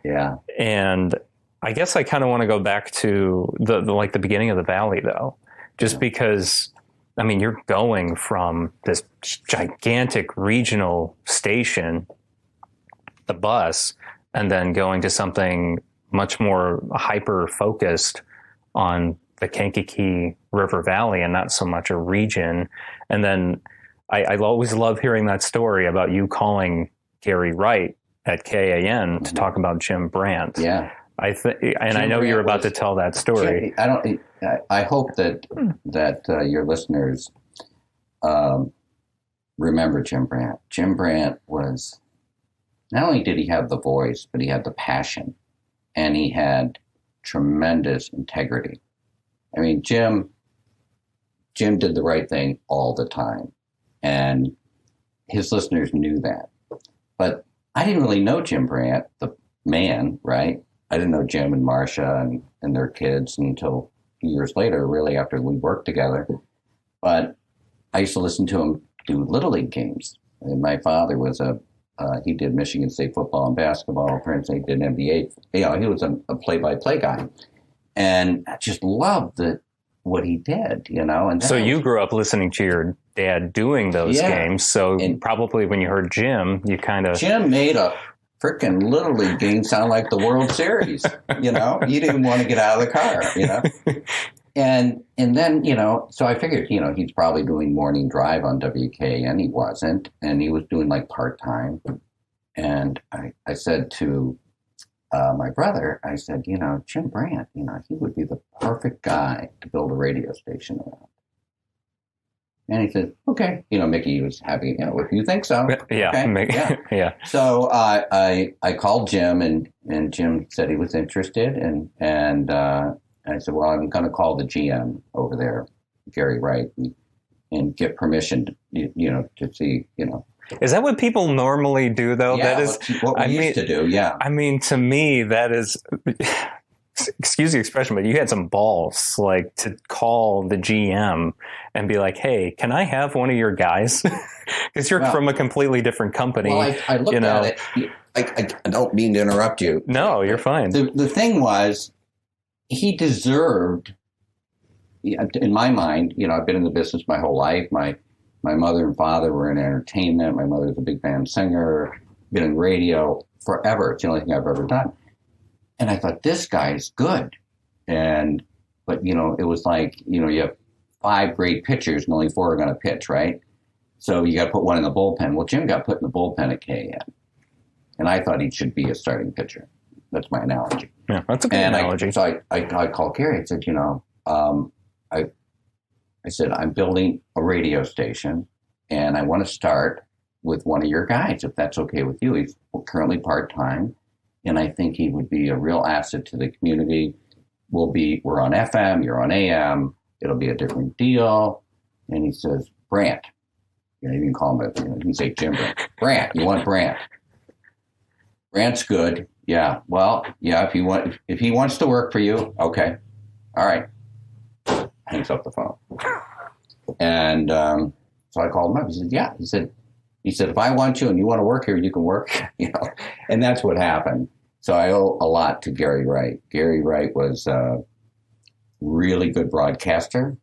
Yeah. And I guess I kind of want to go back to the beginning of the Valley, though, just because, I mean, you're going from this gigantic regional station, the bus, and then going to something much more hyper focused on the Kankakee River Valley and not so much a region. And then I always love hearing that story about you calling Gary Wright at KAN to talk about Jim Brandt. Yeah. I know you're about to tell that story. I hope that your listeners remember Jim Brandt. Jim Brandt was, not only did he have the voice, but he had the passion, and he had tremendous integrity. I mean, Jim did the right thing all the time, and his listeners knew that. But I didn't really know Jim Brandt, the man, right? I didn't know Jim and Marcia and their kids until years later, really after we worked together. But I used to listen to him do Little League games. And my father was he did Michigan State football and basketball. Parents did NBA. You know, he was a play-by-play guy. And I just loved what he did, you know. And so you grew up listening to your dad doing those games. So probably when you heard Jim, you kind of... Jim made a freaking Little League game sound like the World Series, you know. You didn't want to get out of the car, you know. And then, you know, so I figured, you know, he's probably doing morning drive on WKN. He wasn't. And he was doing like part-time. And I said to my brother, I said, you know, Jim Brandt, you know, he would be the perfect guy to build a radio station around. And he said, okay. You know, Mickey was happy, you know, if you think so. Yeah. Okay. Mickey, yeah. So I called Jim, and Jim said he was interested. And I said, well, I'm going to call the GM over there, Gary Wright, and get permission to, you know, to see, you know. Is that what people normally do, though? Yeah, that is what we used to do, yeah. I mean, to me, that is... Excuse the expression, but you had some balls, like, to call the GM and be like, hey, can I have one of your guys? Because you're from a completely different company. Well, I looked at it. I don't mean to interrupt you. No, you're fine. The thing was, he deserved, in my mind, you know, I've been in the business my whole life. My mother and father were in entertainment. My mother's a big band singer, been in radio forever. It's the only thing I've ever done. And I thought, this guy's good. But, you know, it was like, you know, you have 5 great pitchers and only 4 are going to pitch, right? So you got to put one in the bullpen. Well, Jim got put in the bullpen at KN. And I thought he should be a starting pitcher. That's my analogy. Yeah, that's a good analogy. So I called Gary. I said, you know, I said, I'm building a radio station, and I want to start with one of your guys, if that's okay with you. He's currently part-time. And I think he would be a real asset to the community. We're on FM, you're on AM. It'll be a different deal. And he says, Brandt. You know, you can call him, you can say Jim Brandt. Brandt, you want Brandt? Brandt's good. Yeah. Well, yeah, if he wants to work for you, okay. All right. Hangs up the phone. And so I called him up. He said, yeah. He said, if I want you and you want to work here, you can work, you know, and that's what happened. So I owe a lot to Gary Wright. Gary Wright was a really good broadcaster.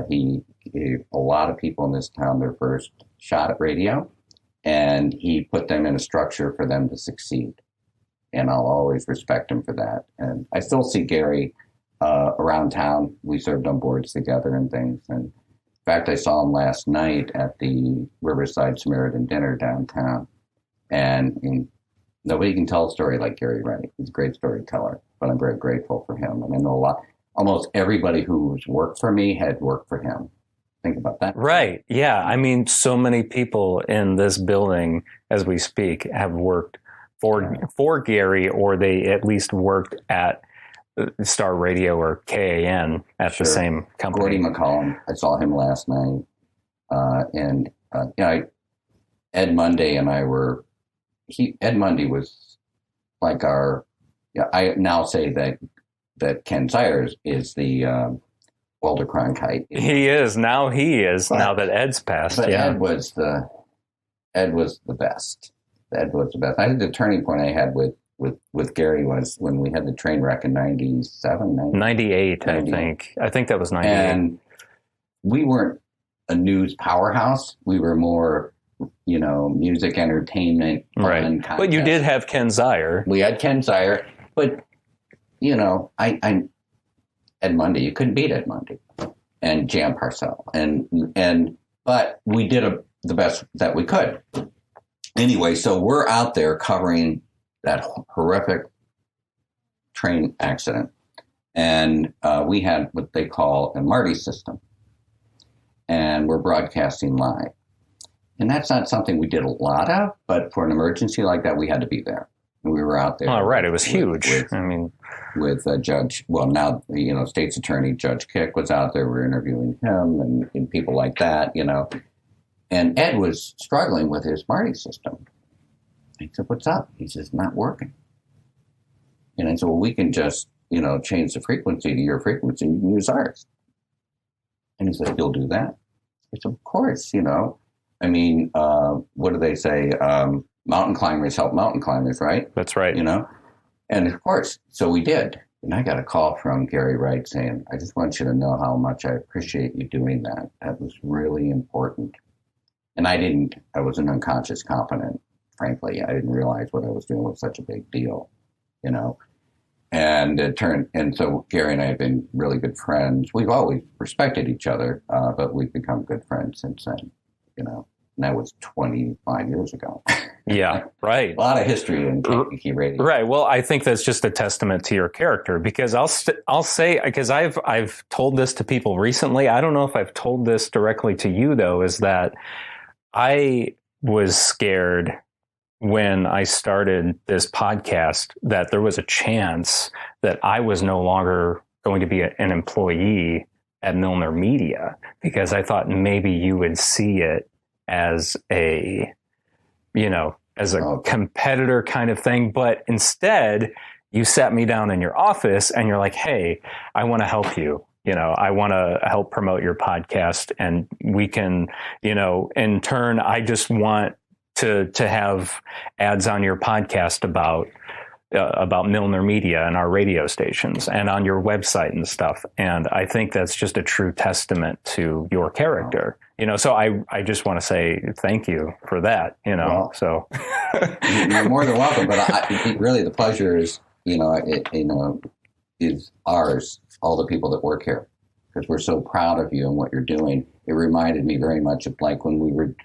He gave a lot of people in this town their first shot at radio, and he put them in a structure for them to succeed. And I'll always respect him for that. And I still see Gary around town. We served on boards together and things. And in fact, I saw him last night at the Riverside Samaritan Dinner downtown. And nobody can tell a story like Gary Wright. He's a great storyteller, but I'm very grateful for him. And I know almost everybody who's worked for me had worked for him. Think about that. Right. Yeah. I mean, so many people in this building as we speak have worked for Gary, or they at least worked at Star Radio or KAN at the same company. Gordy McCollum, I saw him last night. Ed Mundy and I were, Ed Mundy was like I now say that Ken Sires is the Walter Cronkite. He is, now now that Ed's passed. But yeah. Ed was the best. Ed was the best. I think the turning point I had with Gary was when we had the train wreck in 98, I think. I think that was 98. And we weren't a news powerhouse. We were more, music, entertainment, right. Contest. But you did have Ken Sire. We had Ken Sire, but I'm Ed Mundy. You couldn't beat Ed Mundy and Jan Parcell, but we did the best that we could. Anyway, so we're out there covering that horrific train accident, and we had what they call a Marty system, and we're broadcasting live. And that's not something we did a lot of, but for an emergency like that, we had to be there. And we were out there. Oh, right. It was huge. With Judge, now, State's Attorney Judge Kick was out there. We were interviewing him and people like that, And Ed was struggling with his Marty system. I said, "What's up?" He says, "Not working." And I said, "Well, we can just, change the frequency to your frequency and you can use ours." And he said, "You'll do that?" I said, "Of course, what do they say? Mountain climbers help mountain climbers, right?" That's right. And of course, so we did. And I got a call from Gary Wright saying, "I just want you to know how much I appreciate you doing that. That was really important." And I was an unconscious competent, frankly. I didn't realize what I was doing was such a big deal, And so Gary and I have been really good friends. We've always respected each other, but we've become good friends since then, And that was 25 years ago. Yeah, right. A lot of history in Kankakee radio. Right. Well, I think that's just a testament to your character, because I'll say, because I've told this to people recently. I don't know if I've told this directly to you, though, is that I was scared when I started this podcast that there was a chance that I was no longer going to be an employee at Milner Media, because I thought maybe you would see it as a competitor kind of thing. But instead, you sat me down in your office and you're like, "Hey, I want to help you. I want to help promote your podcast, and we can, in turn, I just want to have ads on your podcast about Milner Media and our radio stations and on your website and stuff." And I think that's just a true testament to your character, so I just want to say thank you for that, Well, so. You're more than welcome, but really the pleasure is, is ours, all the people that work here, because we're so proud of you and what you're doing. It reminded me very much of like when we were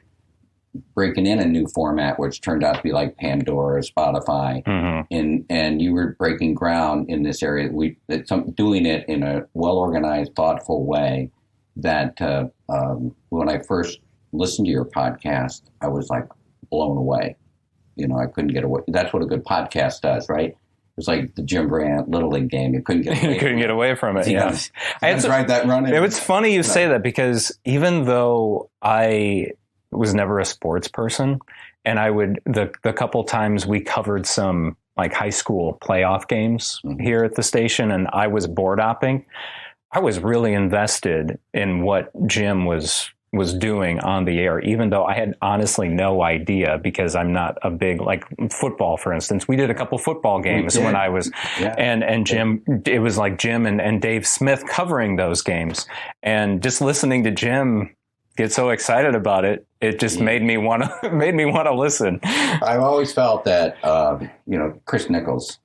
breaking in a new format, which turned out to be like Pandora, Spotify, and you were breaking ground in this area. Doing it in a well-organized, thoughtful way that when I first listened to your podcast, I was like blown away. I couldn't get away. That's what a good podcast does, right? It's like the Jim Brandt Little League game. You couldn't get away. You couldn't get away from it. Yeah, I had to ride that run. It's funny you say that, because even though I was never a sports person, and I would the couple times we covered some like high school playoff games here at the station, and I was board opping, I was really invested in what Jim was doing on the air, even though I had honestly no idea, because I'm not a big, like football, for instance. We did a couple football games when I was, and Jim, it was like Jim and Dave Smith covering those games, and just listening to Jim get so excited about it, it just made me want to listen. I've always felt that, Chris Nichols,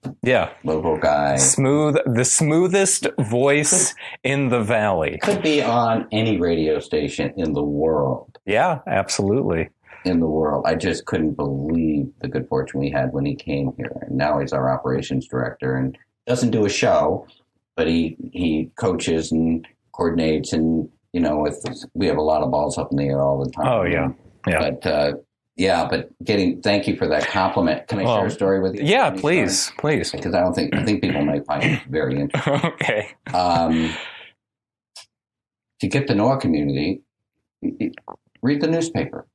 local guy, the smoothest voice in the Valley, could be on any radio station in the world. Yeah, absolutely. In the world. I just couldn't believe the good fortune we had when he came here. And now he's our operations director and doesn't do a show, but he coaches and coordinates, and we have a lot of balls up in the air all the time. Oh, yeah. Yeah. But, Yeah, but thank you for that compliment. Can I share a story with you? Yeah, please. Because I think people might find it very interesting. Okay. To get to know a community, read the newspaper,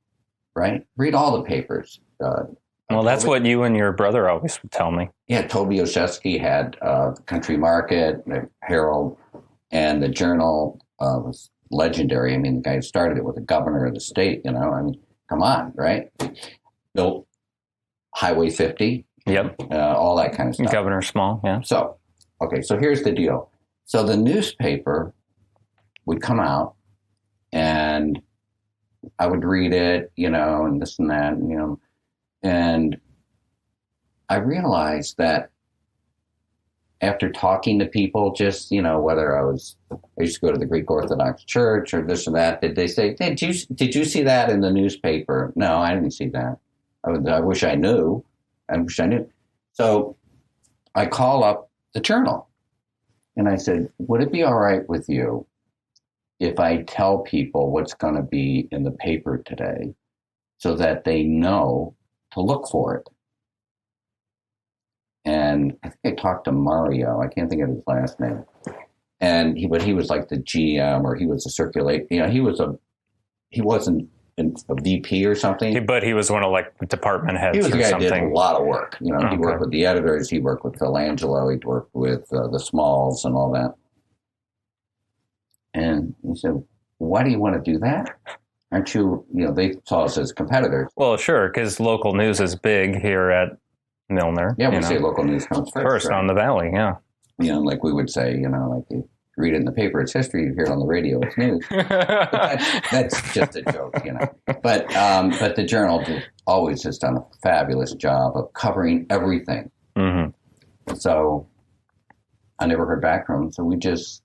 right? Read all the papers. Well, that's what you and your brother always would tell me. Yeah, Toby Oshesky had the Country Market, the Herald, and the Journal was legendary. I mean, the guy who started it was the governor of the state, I mean, come on, right? Built Highway 50. Yep. All that kind of stuff. Governor Small, yeah. So here's the deal. So the newspaper would come out and I would read it, and this and that, and I realized that after talking to people, just, whether I used to go to the Greek Orthodox Church or this or that, did they say, did you see that in the newspaper? No, I didn't see that. I wish I knew. So I call up the Journal and I said, would it be all right with you if I tell people what's going to be in the paper today so that they know to look for it? And I think I talked to Mario. I can't think of his last name. And he was like the GM, or he was a he wasn't a VP or something. But he was one of like department heads. He was the guy who something. did a lot of work. He Okay. worked with the editors. He worked with Phil Angelo. He worked with the Smalls and all that. And he said, why do you want to do that? Aren't you, they saw us as competitors. Well, sure, because local news is big here at Milner. Yeah, we say local news comes first. Right? On the Valley, yeah. Like we would say, like you read it in the paper, it's history. You hear it on the radio, it's news. But that's just a joke, But the Journal always has done a fabulous job of covering everything. Mm-hmm. So I never heard back from him. So we just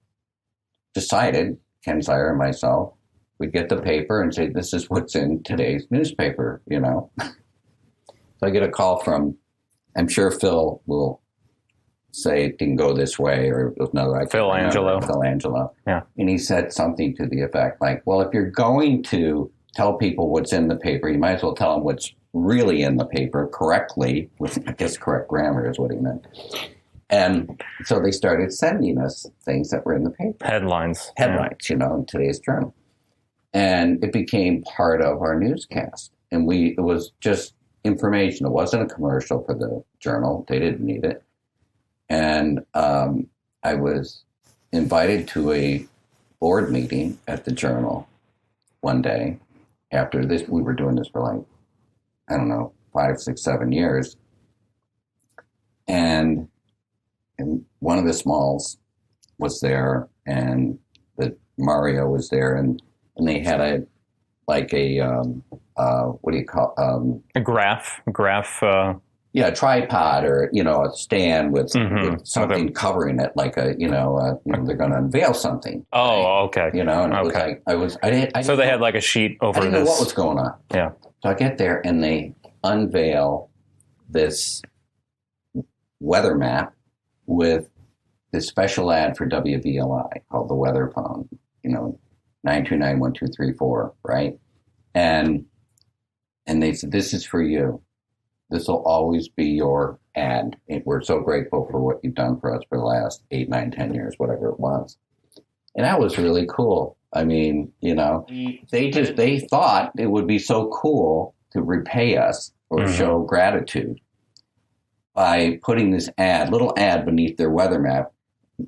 decided, Ken Sire and myself, we'd get the paper and say, this is what's in today's newspaper, So I get a call from, I'm sure Phil will say it didn't go this way, or it was another. Phil Angelo. Yeah. And he said something to the effect like, well, if you're going to tell people what's in the paper, you might as well tell them what's really in the paper correctly, with, I guess, correct grammar is what he meant. And so they started sending us things that were in the paper. Headlines, in today's Journal. And it became part of our newscast. And it was just information. It wasn't a commercial for the Journal. They didn't need it. And I was invited to a board meeting at the Journal one day. After this, we were doing this for 5, 6, 7 years. And one of the Smalls was there, and Mario was there, and they had a what do you call a graph. A tripod, or a stand with something covering it, like they're going to unveil something. Oh, okay. And it was like So they had like a sheet over I didn't this. know what was going on. Yeah. So I get there and they unveil this weather map with this special ad for WVLI called the weather phone. 929-1234, right? And they said, this is for you. This will always be your ad. We're so grateful for what you've done for us for the last 8, 9, 10 years, whatever it was. And that was really cool. I mean, they thought it would be so cool to repay us or show gratitude by putting this little ad beneath their weather map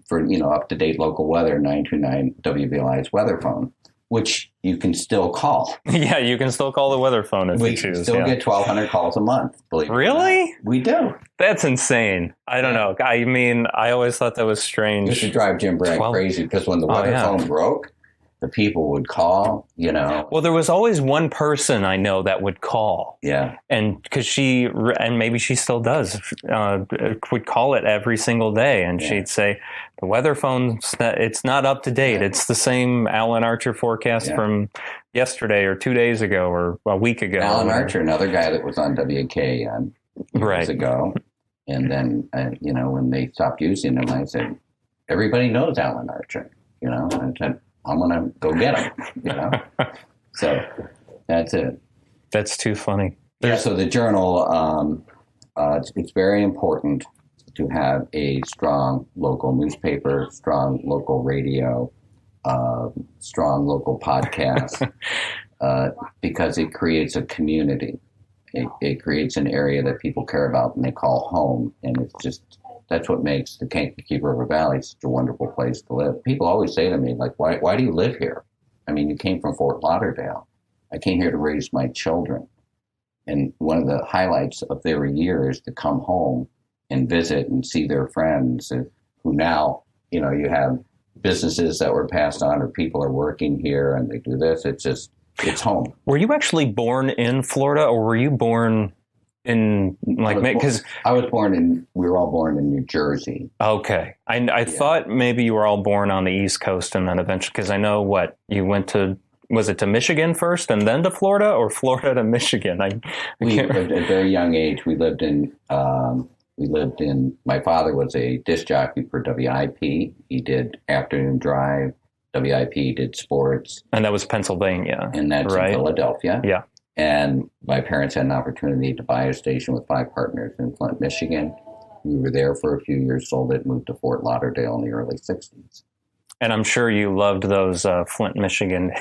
for, up-to-date local weather, 929 WVLI's weather phone, which you can still call. Yeah, you can still call the weather phone if you choose. We still get 1,200 calls a month, believe it or not. Really? We do. That's insane. I don't know. I mean, I always thought that was strange. This would drive Jim Bragg crazy, because when the weather phone broke, the people would call, Well, there was always one person I know that would call. Yeah. And because and maybe she still does, would call it every single day. And she'd say, the weather phone's it's not up to date. Yeah. It's the same Alan Archer forecast from yesterday or 2 days ago or a week ago. Alan Archer, another guy that was on WK years ago. And then, when they stopped using him, I said, everybody knows Alan Archer, I said, I'm going to go get him, So that's it. That's too funny. Yeah, so the Journal, it's very important to have a strong local newspaper, strong local radio, strong local podcast, because it creates a community. It creates an area that people care about and they call home. And it's just, that's what makes the Kankakee River Valley such a wonderful place to live. People always say to me, like, why do you live here? I mean, you came from Fort Lauderdale. I came here to raise my children. And one of the highlights of their year is to come home and visit and see their friends who now, you know, you have businesses that were passed on or people are working here and they do this. It's home. Were you actually born in Florida or were you born in because I was born we were all born in New Jersey. Okay. I thought maybe you were all born on the East Coast and then eventually, because I know you went to, was it to Michigan first and then to Florida or Florida to Michigan? We lived at a very young age. We lived in, my father was a disc jockey for WIP. He did afternoon drive. WIP did sports. And that was Pennsylvania. And that's right? in Philadelphia. Yeah. And my parents had an opportunity to buy a station with 5 partners in Flint, Michigan. We were there for a few years, sold it, moved to Fort Lauderdale in the early 60s. And I'm sure you loved those Flint, Michigan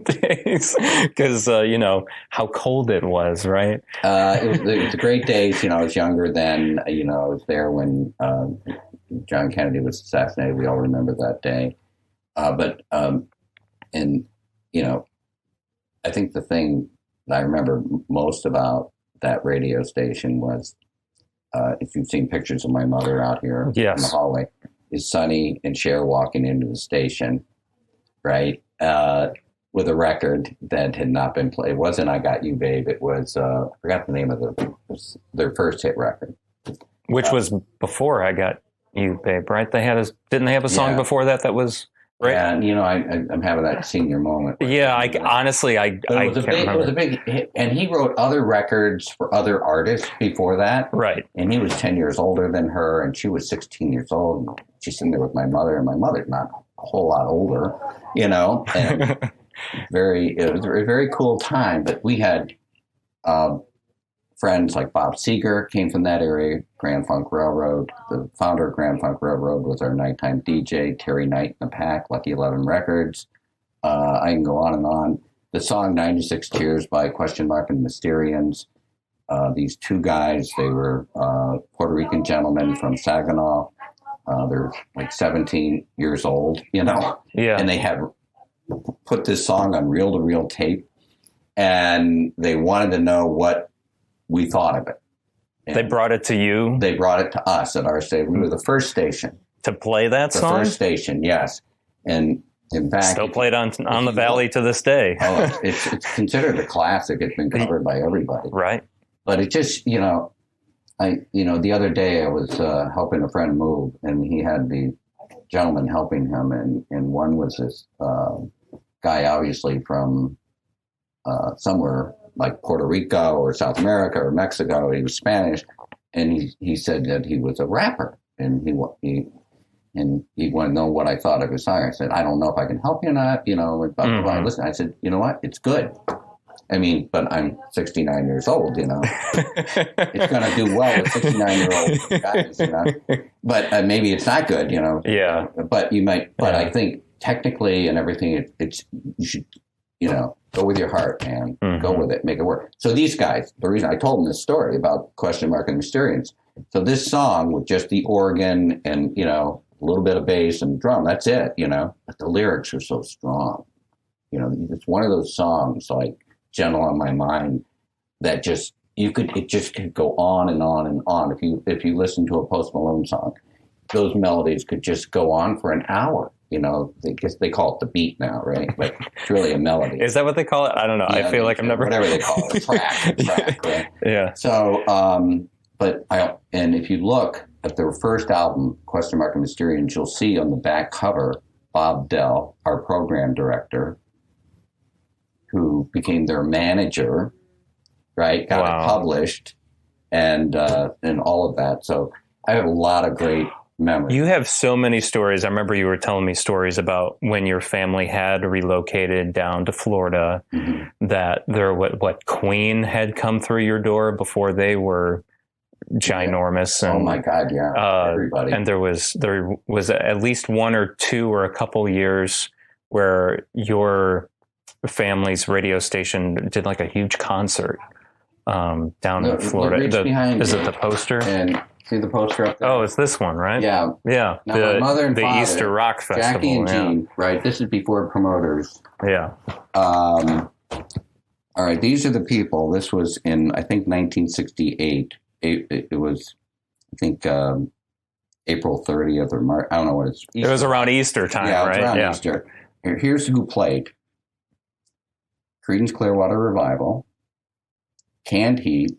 days because, you know, how cold it was, right? It was a great days. You know, I was younger then. You know, I was there when John Kennedy was assassinated. We all remember that day. And, you know, I think the thing that I remember most about that radio station was, if you've seen pictures of my mother out here in the hallway, is Sonny and Cher walking into the station, right, with a record that had not been played. It wasn't I Got You, Babe. It was, I forgot the name of their first hit record. Which was before I Got You, Babe, right? Didn't they have a song before that was... Right. And, you know, I'm having that senior moment. Yeah, honestly, I can't remember. It was a big hit. And he wrote other records for other artists before that. Right. And he was 10 years older than her, and she was 16 years old. And she's sitting there with my mother, and my mother's not a whole lot older, you know. And it was a very cool time. But we had friends like Bob Seger came from that area, Grand Funk Railroad. The founder of Grand Funk Railroad was our nighttime DJ, Terry Knight and the Pack, Lucky 11 Records. I can go on and on. The song 96 Tears by Question Mark and Mysterians. These two guys, they were Puerto Rican gentlemen from Saginaw. They're like 17 years old, you know. Yeah. And they had put this song on reel-to-reel tape, and they wanted to know what we thought of it. And they brought it to you? They brought it to us at our station. We were the first station. To play that song? The first station, yes. And in fact... Still played on the Valley to this day. It's considered a classic. It's been covered by everybody. Right. But it just, you know, the other day I was helping a friend move, and he had the gentleman helping him, and one was this guy obviously from somewhere like Puerto Rico or South America or Mexico. He was Spanish, and he said that he was a rapper, and he wanted to know what I thought of his song. I said, I don't know if I can help you or not, you know. Listen, I said, you know what? It's good. I mean, but I'm 69 years old, you know. It's going to do well with 69-year-old guys, you know. But maybe it's not good, you know. Yeah. But you might. But I think technically and everything, you should, you know, go with your heart, man. Mm-hmm. Go with it, make it work. So these guys, the reason I told them this story about Question Mark and Mysterians. So this song with just the organ and, you know, a little bit of bass and drum, that's it, you know. But the lyrics are so strong. You know, it's one of those songs like Gentle on My Mind that it just could go on and on and on. If you listen to a Post Malone song, those melodies could just go on for an hour. You know, they call it the beat now, right? But it's really a melody. Is that what they call it? I don't know. Yeah, I feel like I'm never... Whatever they call it, track, right? Yeah. So, and if you look at their first album, Question Mark and Mysterians, you'll see on the back cover, Bob Dell, our program director, who became their manager, right? Got it published and all of that. So I have a lot of great memory. You have so many stories. I remember you were telling me stories about when your family had relocated down to Florida, that what Queen had come through your door before they were ginormous. Oh And, my God, yeah, everybody. And there was at least one or two or a couple years where your family's radio station did like a huge concert down in Florida. Is it the poster? And see the poster up there? Oh, it's this one, right? Yeah. Yeah. Now, my mother and the father, Easter Rock Festival. Jackie and Jean, right? This is before promoters. Yeah. All right, these are the people. This was in, I think, 1968. It was, I think, April 30th or March. I don't know what it's. It was around Easter time, right? Around Easter. Here's who played. Creedence Clearwater Revival, Canned Heat,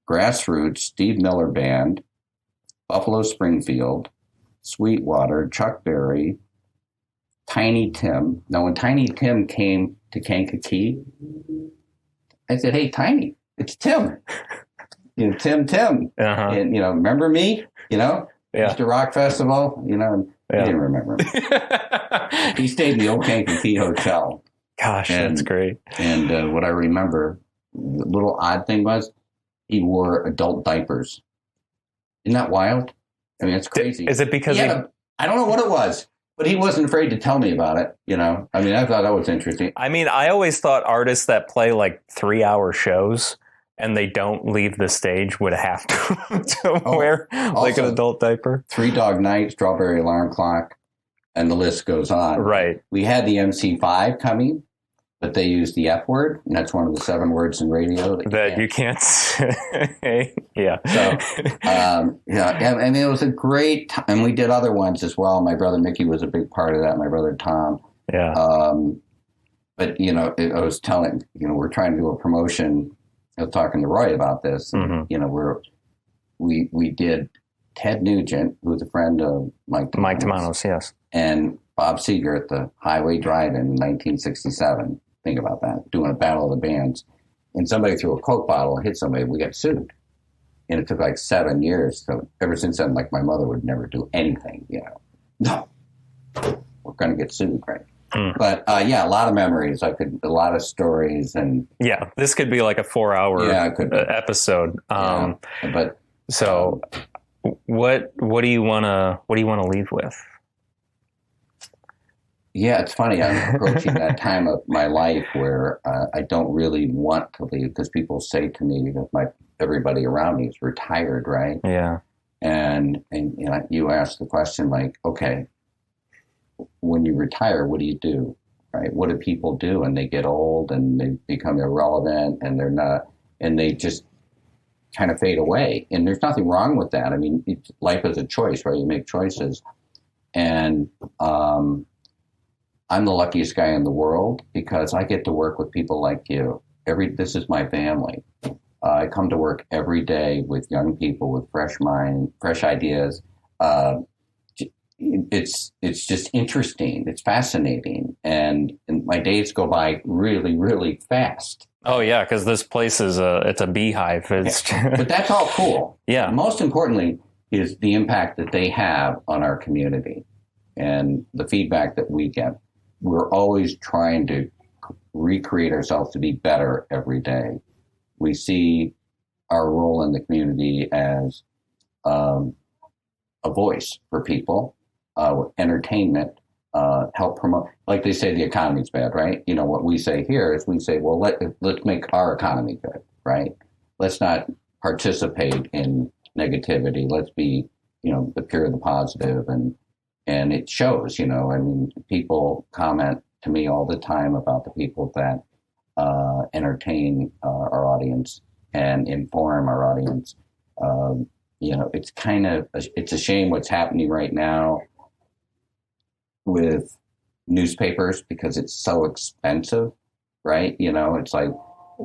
Grassroots, Steve Miller Band, Buffalo Springfield, Sweetwater, Chuck Berry, Tiny Tim. Now, when Tiny Tim came to Kankakee, I said, "Hey, Tiny, it's Tim. Tim. Uh-huh. And, remember me? Mr. Rock Festival? And he didn't remember me. He stayed in the old Kankakee Hotel. Gosh, that's great. And what I remember, the little odd thing was, he wore adult diapers. Isn't that wild? I mean, it's crazy. Is it because I don't know what it was, but he wasn't afraid to tell me about it. I mean, I thought that was interesting. I mean, I always thought artists that play like 3-hour shows and they don't leave the stage would have to wear like an adult diaper. 3 Dog Night, Strawberry Alarm Clock, and the list goes on. Right. We had the MC5 coming, but they used the F word, and that's one of the 7 words in radio that you can't say. Yeah. So, and it was a great time. And we did other ones as well. My brother Mickey was a big part of that. My brother Tom. Yeah. But, I was telling, we're trying to do a promotion. I was talking to Roy about this. And, we did Ted Nugent, who was a friend of Mike Tomanos, yes. And Bob Seger at the Highway Drive-In in 1967. Think about that, doing a battle of the bands. And somebody threw a Coke bottle and hit somebody. We got sued. And it took like 7 years. So ever since then, like my mother would never do anything, No, we're going to get sued, right? But a lot of memories. A lot of stories. And yeah, this could be like a 4-hour episode. But so what do you want to leave with? Yeah, it's funny. I'm approaching that time of my life where I don't really want to leave because people say to me that everybody around me is retired, right? Yeah. And you ask the question like, okay, when you retire, what do you do, right? What do people do? And they get old and they become irrelevant and they're not, and they just kind of fade away. And there's nothing wrong with that. I mean, life is a choice, right? You make choices. And I'm the luckiest guy in the world because I get to work with people like you. This is my family. I come to work every day with young people with fresh mind, fresh ideas. It's just interesting. It's fascinating. And my days go by really, really fast. Oh, yeah, because this place is it's a beehive. But that's all cool. Yeah. Most importantly is the impact that they have on our community and the feedback that we get. We're always trying to recreate ourselves to be better every day. We see our role in the community as a voice for people, entertainment, help promote. Like they say, the economy's bad, right? What we say here is we say, well, let's make our economy good, right? Let's not participate in negativity. Let's be, the pure, the positive, and it shows, I mean, people comment to me all the time about the people that entertain our audience and inform our audience. It's it's a shame what's happening right now with newspapers because it's so expensive, right? It's like,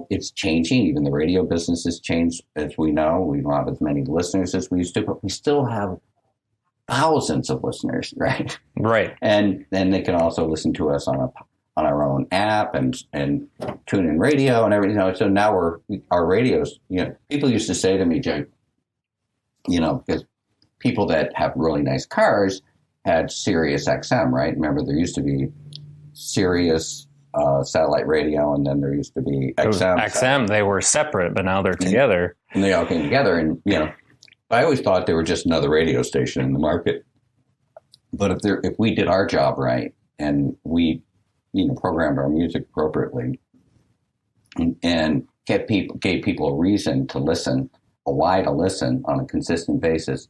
it's changing. Even the radio business has changed, as we know. We don't have as many listeners as we used to, but we still have thousands of listeners, right? Right. And then they can also listen to us on our own app and tune in radio and everything. So now our radios, people used to say to me, Jake, because people that have really nice cars had Sirius XM, right? Remember, there used to be Sirius satellite radio, and then there used to be XM. XM, they were separate, but now they're together. And they all came together. And, I always thought they were just another radio station in the market. But if we did our job right and we, programmed our music appropriately and gave people a reason to listen, a why to listen on a consistent basis,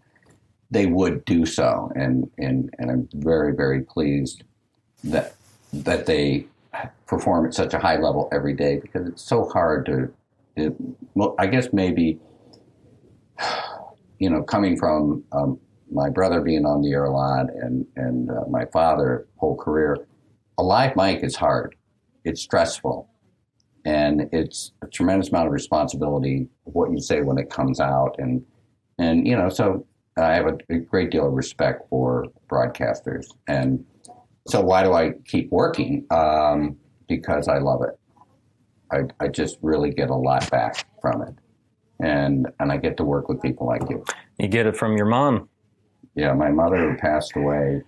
they would do so. And I'm very, very pleased that they perform at such a high level every day, because it's so hard I guess maybe, coming from my brother being on the air a lot and my father whole career, a live mic is hard. It's stressful. And it's a tremendous amount of responsibility of what you say when it comes out. And so I have a great deal of respect for broadcasters. And so why do I keep working? Because I love it. I just really get a lot back from it. And I get to work with people like you. You get it from your mom. Yeah, my mother passed away.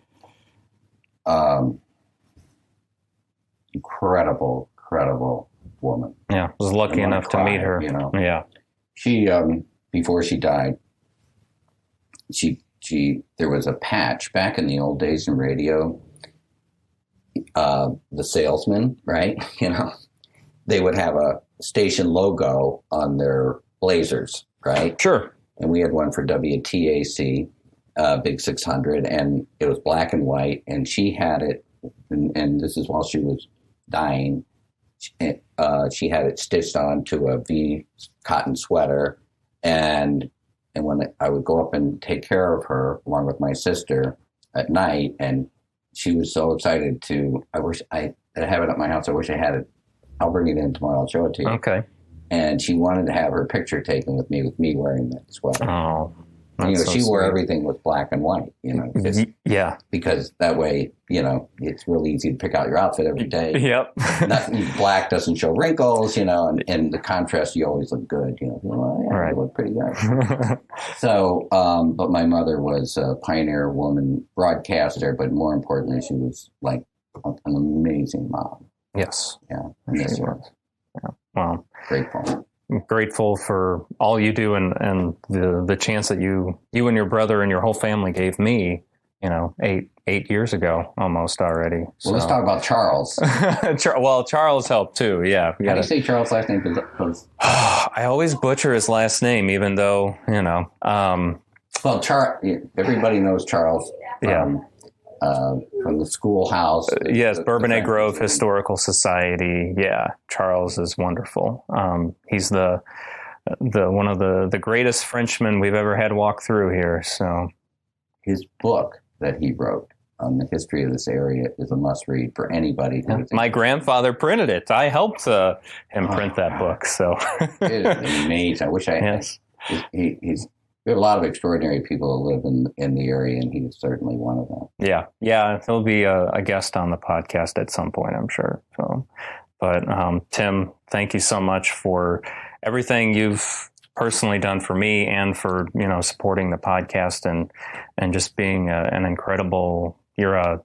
Incredible woman. Yeah, I was lucky enough to meet her. Yeah. She, before she died, there was a patch back in the old days in radio. The salesman, right? They would have a station logo on their blazers, right? Sure. And we had one for WTAC, Big 600, and it was black and white. And she had it, and this is while she was dying. She had it stitched onto a V cotton sweater, and when I would go up and take care of her along with my sister at night, and she was so excited I wish I have it at my house. I wish I had it. I'll bring it in tomorrow. I'll show it to you. Okay. And she wanted to have her picture taken with me wearing that sweater. Oh, she wore everything with black and white, yeah. Because that way, it's really easy to pick out your outfit every day. Yep. Black doesn't show wrinkles, and the contrast, you always look good, Right. You look pretty good. So, but my mother was a pioneer woman broadcaster, but more importantly, she was like an amazing mom. Yes. Yeah. She was. Yeah. Wow. Grateful for all you do and the chance that you and your brother and your whole family gave me, 8 years ago almost already. So. Well, let's talk about Charles. Well, Charles helped too. Yeah. How do you say Charles' last name? I always butcher his last name, even though, Well, everybody knows Charles. From the schoolhouse. Yes, Bourbonnais Grove Historical Society. Yeah, Charles is wonderful. He's the one of the greatest Frenchmen we've ever had walk through here. So, his book that he wrote on the history of this area is a must-read for anybody. My grandfather printed it. I helped him print that book. So it is amazing. I wish I had. Yes. We have a lot of extraordinary people who live in the area, and he's certainly one of them. Yeah. He'll be a guest on the podcast at some point, I'm sure. So, but Tim, thank you so much for everything you've personally done for me and for supporting the podcast and just being an incredible. You're a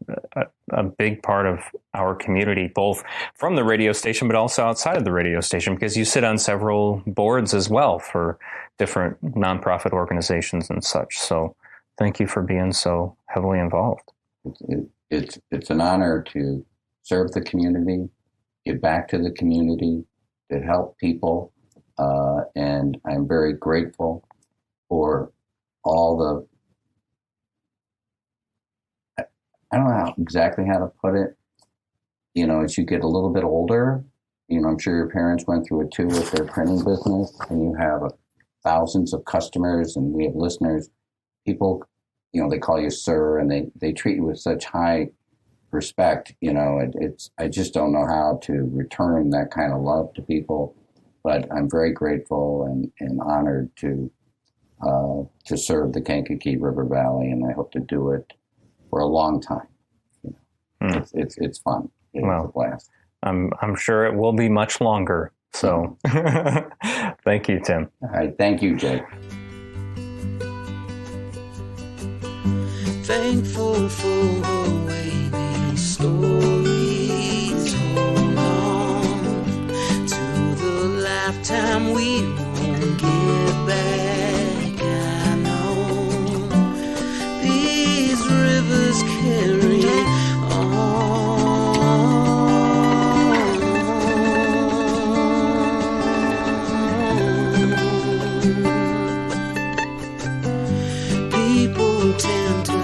big part of our community, both from the radio station, but also outside of the radio station, because you sit on several boards as well for different nonprofit organizations and such. So thank you for being so heavily involved. It's an honor to serve the community, give back to the community, to help people. And I'm very grateful for all I don't know exactly how to put it. As you get a little bit older, I'm sure your parents went through it too with their printing business, and you have thousands of customers, and we have listeners. People, they call you sir, and they treat you with such high respect. I just don't know how to return that kind of love to people, but I'm very grateful and honored to serve the Kankakee River Valley, and I hope to do it for a long time. It's fun. It's a blast. I'm sure it will be much longer. So thank you, Tim. All right. Thank you, Jake. thankful for wavy stories. Hold on to the lifetime we won't get back. I know these rivers carry on. People tend to